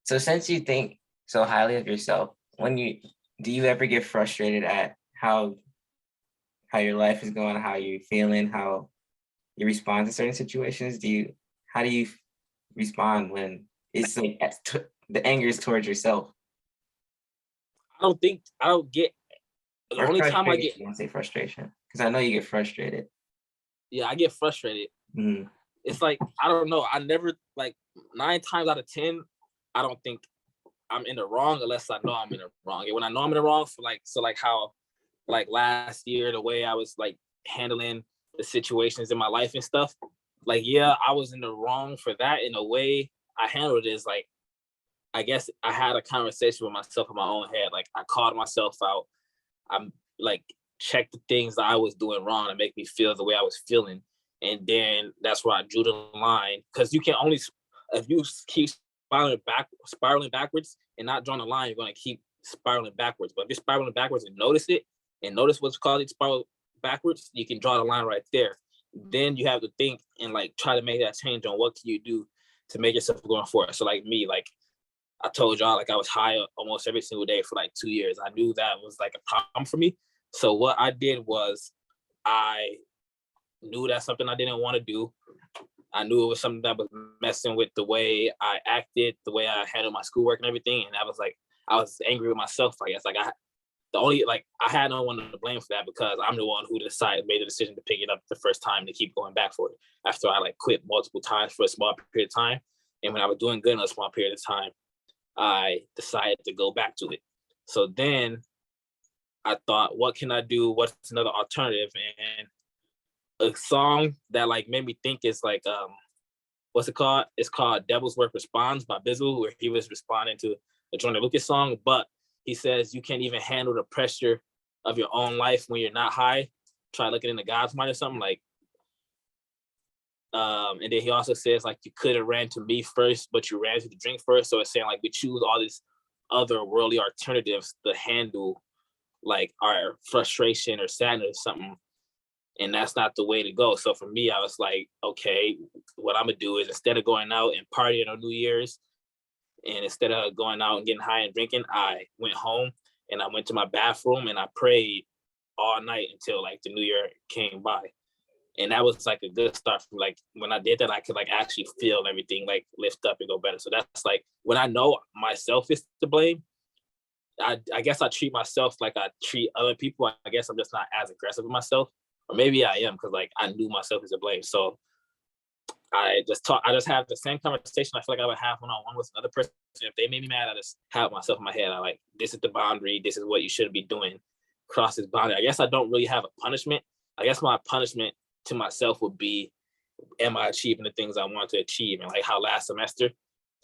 S1: So since you think so highly of yourself, do you ever get frustrated at how your life is going, how you're feeling, how you respond to certain situations? How do you respond when it's like the anger is towards yourself?
S2: I don't get the
S1: Or
S2: only time I get,
S1: frustration, I won't say frustration, because I know you get frustrated.
S2: yeah, I get frustrated.
S1: Mm.
S2: It's like, I don't know. I never, like 9 times out of 10, I don't think I'm in the wrong unless I know I'm in the wrong. And when I know I'm in the wrong, like how like last year, the way I was like handling the situations in my life and stuff, like, yeah, I was in the wrong for that. In a way I handled it is like, I guess I had a conversation with myself in my own head. Like I called myself out. I'm like, checked the things that I was doing wrong to make me feel the way I was feeling. And then that's where I drew the line. Because you can only, if you keep spiraling backwards and not drawing a line, you're going to keep spiraling backwards. But if you're spiraling backwards and notice it, and notice what's called it spiral backwards, you can draw the line right there. Then you have to think and like try to make that change on what can you do to make yourself going forward. So like me, like I told y'all, like I was high almost every single day for like 2 years. I knew that was like a problem for me. So what I did was I knew that's something I didn't want to do. I knew it was something that was messing with the way I acted, the way I handled my schoolwork and everything. And I was like, I was angry with myself, I guess. Like I had no one to blame for that, because I'm the one who made the decision to pick it up the first time to keep going back for it. After I like quit multiple times for a small period of time. And when I was doing good in a small period of time, I decided to go back to it. So then I thought, what can I do? What's another alternative? And a song that like made me think is like, what's it called? It's called Devil's Work Responds by Bizzle, where he was responding to the Jordan Lucas song. But he says, you can't even handle the pressure of your own life when you're not high. Try looking into God's mind or something like. And then he also says like, you could have ran to me first, but you ran to the drink first. So it's saying like we choose all these other worldly alternatives to handle like our frustration or sadness or something. And that's not the way to go. So for me, I was like, okay, what I'm gonna do is instead of going out and partying on New Year's, and instead of going out and getting high and drinking, I went home and I went to my bathroom and I prayed all night until like the New Year came by. And that was like a good start. From like when I did that, I could like actually feel everything like lift up and go better. So that's like when I know myself is to blame. I guess I treat myself like I treat other people. I guess I'm just not as aggressive with myself, or maybe I am, because like I knew myself as to blame. So I just have the same conversation I feel like I would have one-on-one with another person. If they made me mad, I just have myself in my head. I like, this is the boundary. This is what you shouldn't be doing. Cross this boundary. I guess I don't really have a punishment. I guess my punishment to myself would be, am I achieving the things I want to achieve? And like how last semester,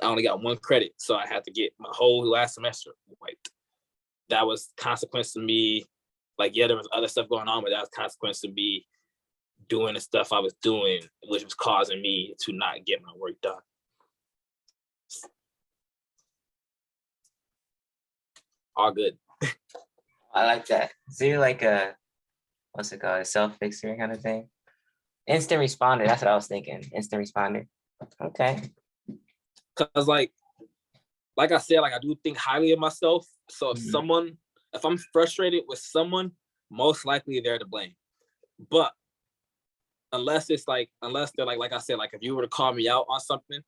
S2: I only got 1 credit. So I had to get my whole last semester wiped. That was consequence to me. Like, yeah, there was other stuff going on, but that was consequence to me doing the stuff I was doing, which was causing me to not get my work done. All good.
S1: I like that. So you're like what's it called? A self-fixer kind of thing? Instant responder. That's what I was thinking. Instant responder. Okay.
S2: Cause like I said, like I do think highly of myself. So if I'm frustrated with someone, most likely they're to blame. But unless they're like I said, like if you were to call me out on something,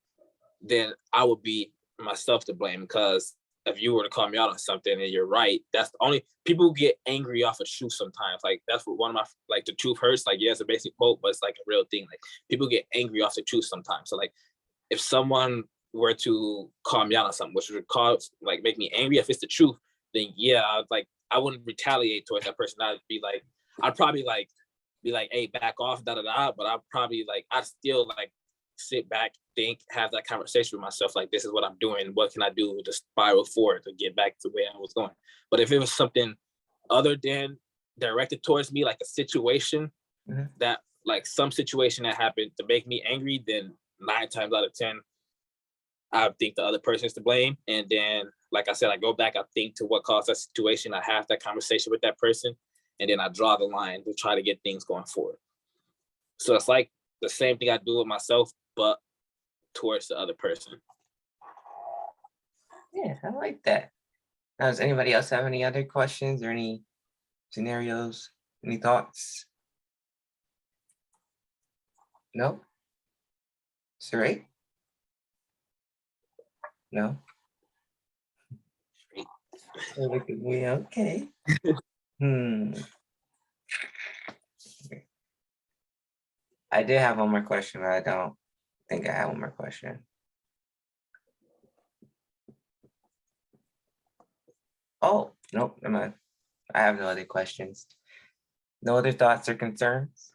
S2: then I would be myself to blame. Because if you were to call me out on something and you're right, that's the only people get angry off of truth sometimes. Like that's what one of my like the truth hurts. Like, yeah, it's a basic quote, but it's like a real thing. Like people get angry off the truth sometimes. So like if someone were to call me out on something, which would cause like make me angry, if it's the truth, then yeah, I wouldn't retaliate towards that person. I'd probably be like, hey, back off, da da da. But I'd probably like, I'd still like sit back, think, have that conversation with myself, like, this is what I'm doing, what can I do to spiral forward to get back to where I was going. But if it was something other than directed towards me, like a situation that, like some situation that happened to make me angry, then 9 times out of 10, I think the other person is to blame. And then, like I said, I go back, I think to what caused that situation, I have that conversation with that person, and then I draw the line to try to get things going forward. So it's like the same thing I do with myself, but towards the other person.
S1: Yeah, I like that. Now, does anybody else have any other questions or any scenarios, any thoughts? No? Saray? No? Oh, look at me. Okay. I did have one more question, but I don't think I have one more question. Oh, nope, never mind. I have no other questions. No other thoughts or concerns?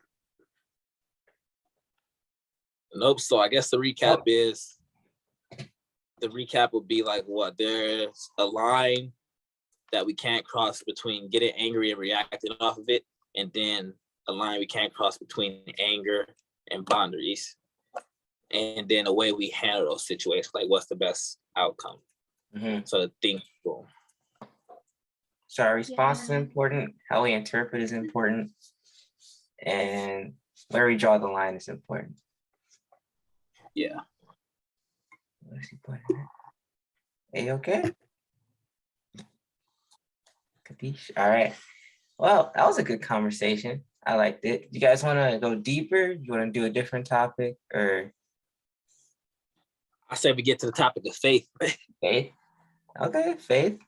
S2: Nope. So I guess the recap would be like, what? There's a line that we can't cross between getting angry and reacting off of it, and then a line we can't cross between anger and boundaries, and then the way we handle those situations, like what's the best outcome. So think.
S1: So our response is important, how we interpret is important, and where we draw the line is important.
S2: Yeah.
S1: Hey, okay. Capiche? All right. Well, that was a good conversation. I liked it. You guys want to go deeper? You want to do a different topic or?
S2: I say we get to the topic of faith.
S1: Faith? Okay, faith.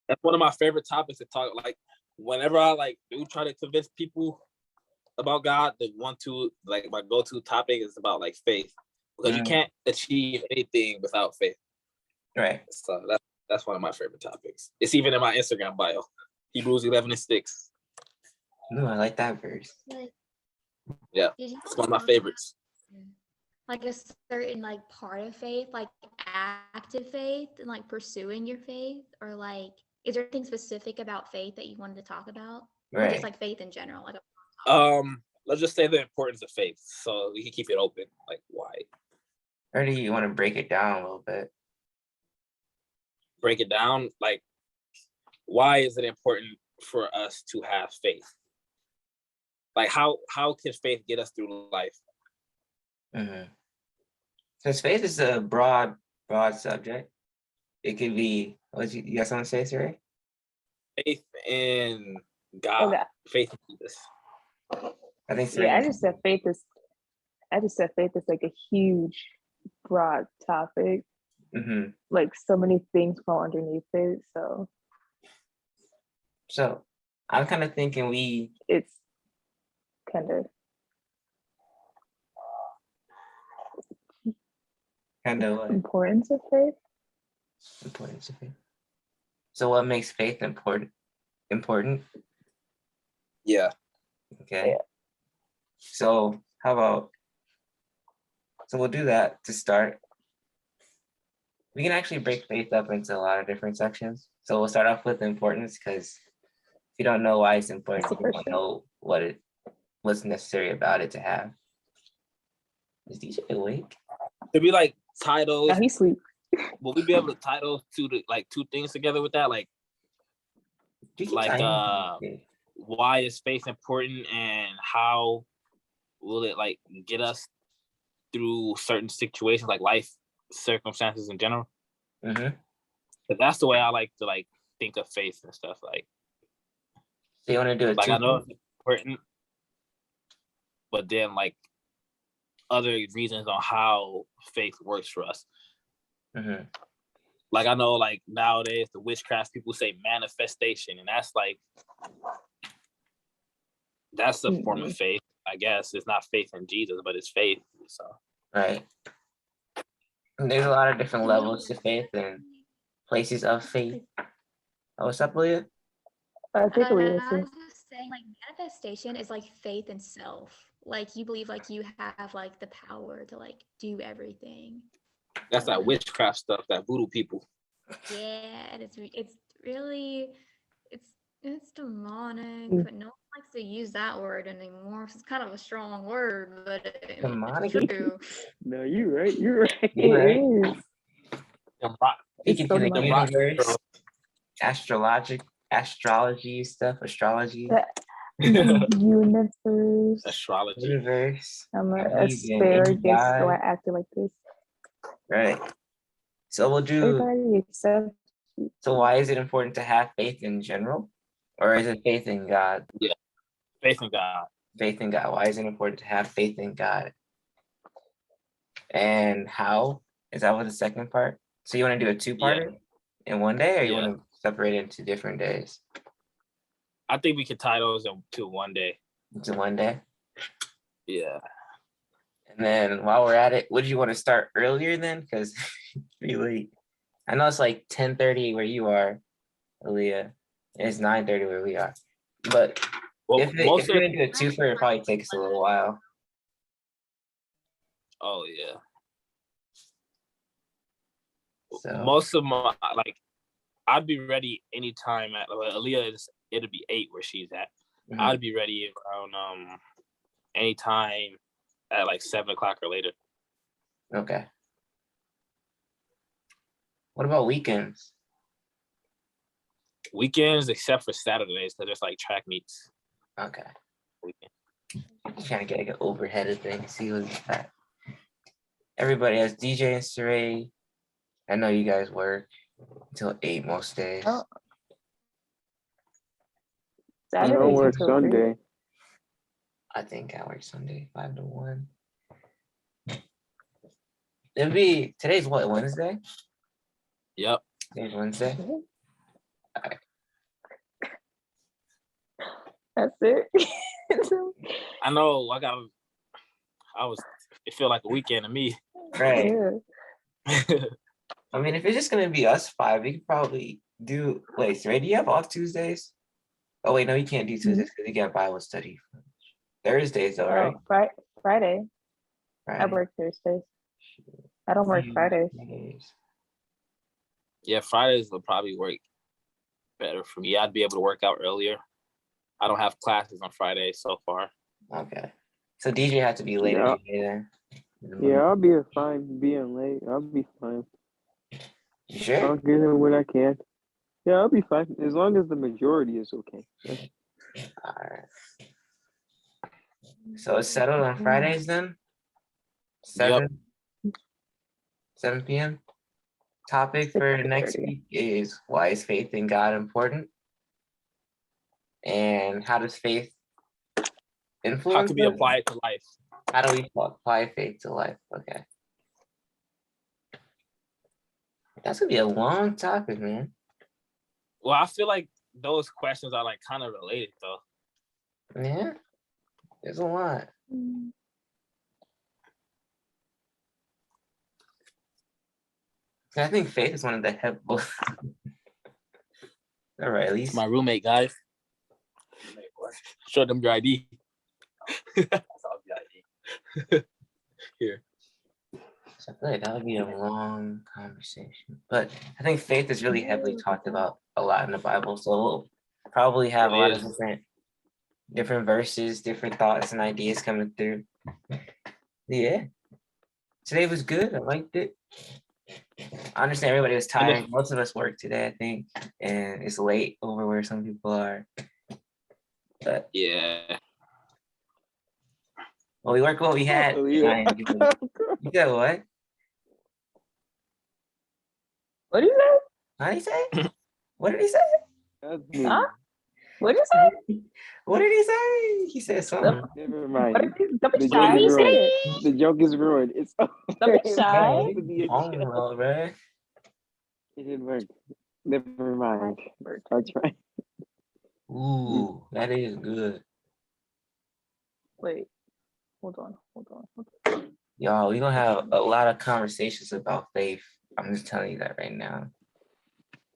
S2: That's one of my favorite topics to talk. Like, whenever I do try to convince people about God, my go-to topic is about like faith, because you can't achieve anything without faith.
S1: Right.
S2: So that's one of my favorite topics. It's even in my Instagram bio, Hebrews 11:6.
S1: No, I like that verse.
S2: Yeah, it's one of my favorites.
S5: Like a certain like part of faith, like active faith and like pursuing your faith, or like, is there anything specific about faith that you wanted to talk about?
S1: Right.
S5: Or just like faith in general? Like
S2: Let's just say the importance of faith, so we can keep it open. Like, why?
S1: Or do you want to break it down a little bit?
S2: Break it down, like, why is it important for us to have faith? Like, how can faith get us through life?
S1: Since faith is a broad subject, it could be. You got something to say, Siri?
S2: Faith in God.
S3: Okay.
S2: Faith in Jesus.
S1: I think.
S3: Yeah, I just said faith is like a huge, broad topic. Like so many things fall underneath it.
S1: So I'm kind of thinking
S3: it's kind of
S1: what?
S3: Importance of faith.
S1: Importance of faith. So what makes faith important?
S2: Yeah.
S1: Okay.
S3: Yeah.
S1: So we'll do that to start. We can actually break faith up into a lot of different sections. So we'll start off with importance, because if you don't know why it's important, you don't know what's necessary about it to have. Is DJ awake?
S2: Could be like titles.
S3: Now he sleep.
S2: Will we be able to tie those two things together with that? Why is faith important, and how will it like get us through certain situations, like life circumstances in general? But that's the way I like to think of faith and stuff. Like,
S1: so you want to do it?
S2: Like, I know it's important, but then like other reasons on how faith works for us. Like, I know like nowadays the witchcraft people say manifestation, and that's a form of faith, I guess. It's not faith in Jesus, but it's faith. So
S1: right. And there's a lot of different levels to faith and places of faith. Oh, what's up, Leah?
S5: I was just saying, like, manifestation is like faith in self. like you believe like you have like the power to like do everything.
S2: That's that witchcraft stuff, that voodoo people.
S5: Yeah, and it's really it's demonic,
S3: Mm.
S5: but no one likes to use that word anymore. It's kind of a strong word, but it's
S1: Demonic?
S5: true.
S4: No, you're right. You're right.
S1: You're right.
S3: It is.
S2: Them rock,
S3: It's
S1: Speaking
S3: so
S1: to the
S2: them
S3: demonic.
S2: rock
S1: universe,
S2: girls.
S1: astrology stuff, astrology,
S3: The universe.
S2: Astrology.
S1: universe.
S3: I'm
S1: I
S3: an
S1: believe in any
S3: asparagus, so I
S1: god,
S3: acted like this.
S1: right? So we'll do.
S3: Everybody except
S1: So why is it important to have faith in general, or is it faith in God?
S2: Faith in God.
S1: Faith in God. Why is it important to have faith in God? And how? Is that what the second part? So you want to do a two-parter in one day, or you want to separate it into different days?
S2: I think we could tie those into one day.
S1: Into one day.
S2: Yeah.
S1: And then while we're at it, would you want to start earlier then? Because it's pretty late. I know it's like 10:30 where you are, Aaliyah. And it's 9:30 where we are. But
S2: Well,
S1: if you're gonna do a two-parter, it'll probably take us a little while.
S2: oh yeah.
S1: So
S2: Most of my like, I'd be ready anytime at Aaliyah. It'll be 8 where she's at.
S1: mhm.
S2: I'd be ready around anytime at like 7 o'clock or later.
S1: Okay. What about weekends?
S2: Weekends, except for Saturdays, because there's like track meets.
S1: Okay.
S2: Weekend.
S1: Just trying to get like an overheaded thing, see what's that. Everybody has DJ and Saray. I know you guys work until 8 most days.
S3: Oh,
S4: I
S3: Saturdays
S4: don't work
S3: until 3.
S4: Sunday.
S1: I think I work Sunday 5 to 1. It'll be today's what, Wednesday?
S2: Yep.
S1: Today's Wednesday.
S3: That's it.
S2: I know. It feel like a weekend to me.
S1: Right.
S3: Yeah.
S1: I mean, if it's just gonna be us 5, we could probably do. Wait, Saray, do you have off Tuesdays? Oh wait, no, you can't do Tuesdays because you got Bible study. Thursdays though, right?
S3: Friday. I
S1: Friday.
S3: work Thursdays. I don't work Fridays.
S2: Yeah, Fridays will probably work better for me. I'd be able to work out earlier. I don't have classes on Fridays so far.
S1: Okay. So DJ had to be later
S4: Yeah.
S1: today then.
S4: Yeah, I'll be fine being late. I'll be fine.
S1: You sure?
S4: I'll get in when I can. Yeah, I'll be fine as long as the majority is okay.
S1: All right. So it's settled on Fridays then? 7 p.m. Topic for next
S3: 6:30.
S1: week is why is faith in God important? And how does faith influence?
S2: How can we
S1: us?
S2: apply it to life?
S1: How do we apply faith to life? Okay. That's gonna be a long topic, man.
S2: Well, I feel like those questions are like kind of related though.
S1: Yeah. There's a lot. I think faith is one of the helpful. All right, at least
S2: My roommate, guys. Show them your ID. Here.
S1: So I feel like that would be a long conversation. But I think faith is really heavily talked about a lot in the Bible. So we'll probably have a lot of different verses, different thoughts and ideas coming through. Yeah. Today was good. I liked it. I understand everybody was tired. Most of us work today, I think. And it's late over where some people are. But
S2: yeah.
S1: well, we work what we had.
S4: Oh, yeah.
S1: You said what?
S3: What did you say?
S1: What did he say? What did he say?
S4: That's me.
S3: Huh? What did you say?
S1: What did he say? He said something.
S4: Never
S3: What
S4: mind.
S3: did you, don't be
S4: The
S3: shy.
S4: joke is
S3: You
S4: ruined.
S3: said it.
S4: The joke is ruined. It's
S3: Don't be shy.
S4: It to be a
S1: Oh,
S4: joke.
S1: no, bro.
S4: It didn't work. Never mind. I'll try.
S1: Ooh, that is good.
S3: Wait. Hold on.
S1: Y'all, we're gonna have a lot of conversations about faith. I'm just telling you that right now.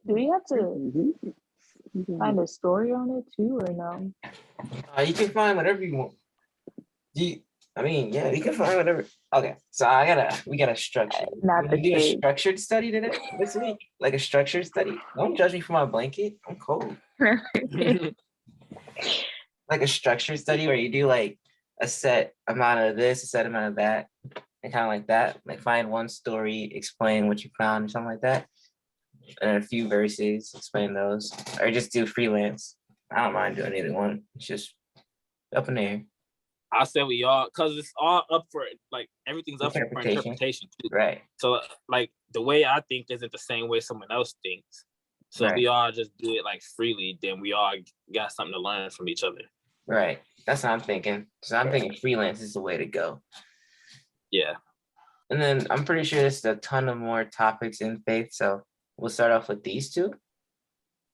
S3: Do we have to
S4: Mhm.
S3: find a story on it too, or no?
S1: You can find whatever you want. I mean, yeah, we can find whatever. Okay, so we gotta structure.
S3: Not
S1: We
S3: the
S1: can do a
S3: cake.
S1: structured study today, this week, like a structured study. Don't judge me for my blanket. I'm cold. Like a structured study where you do like a set amount of this, a set amount of that, and kind of like that. Like find one story, explain what you found, or something like that, and a few verses, explain those, or just do freelance. I don't mind doing either one. It's just up in the air.
S2: I said we all, because it's all up for like everything's up for interpretation too.
S1: Right.
S2: So like the way I think isn't the same way someone else thinks. So if
S1: Right.
S2: we all just do it like freely, then we all got something to learn from each other.
S1: Right. That's what I'm thinking. So I'm thinking freelance is the way to go.
S2: Yeah.
S1: And then I'm pretty sure there's a ton of more topics in faith. So we'll start off with these two.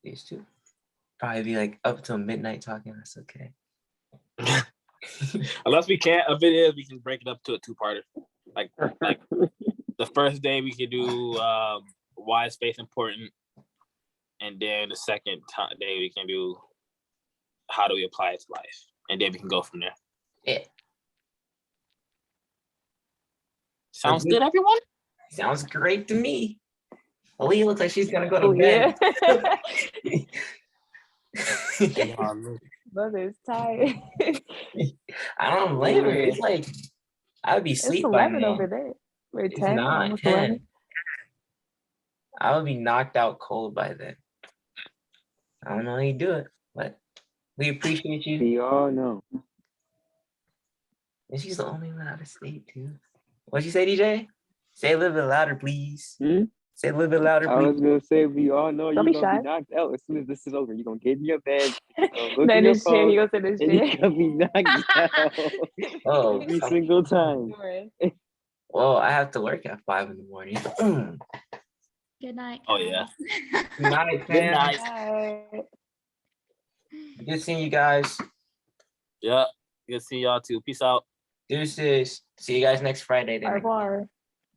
S1: These two. Probably be like up till midnight talking. That's okay.
S2: Unless we can't, if it is, we can break it up to a two-parter. Like the first day we could do why is faith important, and then the second day we can do how do we apply it to life, and then we can go from there.
S1: Yeah.
S2: Sounds good, everyone?
S1: Sounds great to me. Aaliyah looks like she's gonna go to
S3: Oh,
S1: bed.
S3: yeah. Mother's tired.
S1: I don't blame her. It's like I would be
S3: It's
S1: asleep by
S3: 11
S1: now.
S3: over there. Wait,
S1: It's
S3: 10?
S1: not
S3: Almost
S1: 10.
S3: 11.
S1: I would be knocked out cold by then. I don't know how you do it, but we appreciate you.
S4: We all know.
S1: And she's the only one out of state too. What'd you say, DJ? Say a little bit louder, please. Say a little bit louder,
S4: I was
S1: please.
S4: gonna say we all know
S3: Don't
S4: you're
S3: be
S4: gonna
S3: shy.
S4: be knocked out as soon as this is over. You're gonna get in your bed, you're gonna look
S3: No,
S4: at
S3: in
S4: your
S3: his chair. He
S4: phone,
S3: goes in his
S4: and
S3: chair.
S4: you're gonna be knocked out
S1: Oh,
S4: every single time.
S1: well, I have to work at 5 in the morning.
S5: Good night.
S2: Oh, yeah.
S1: Good night,
S2: Good
S1: fam.
S2: night.
S3: Bye.
S1: Good seeing you guys.
S2: Yeah. Good to see y'all too. Peace out.
S1: Deuces. See you guys next Friday.
S3: Au
S1: Then.
S3: revoir.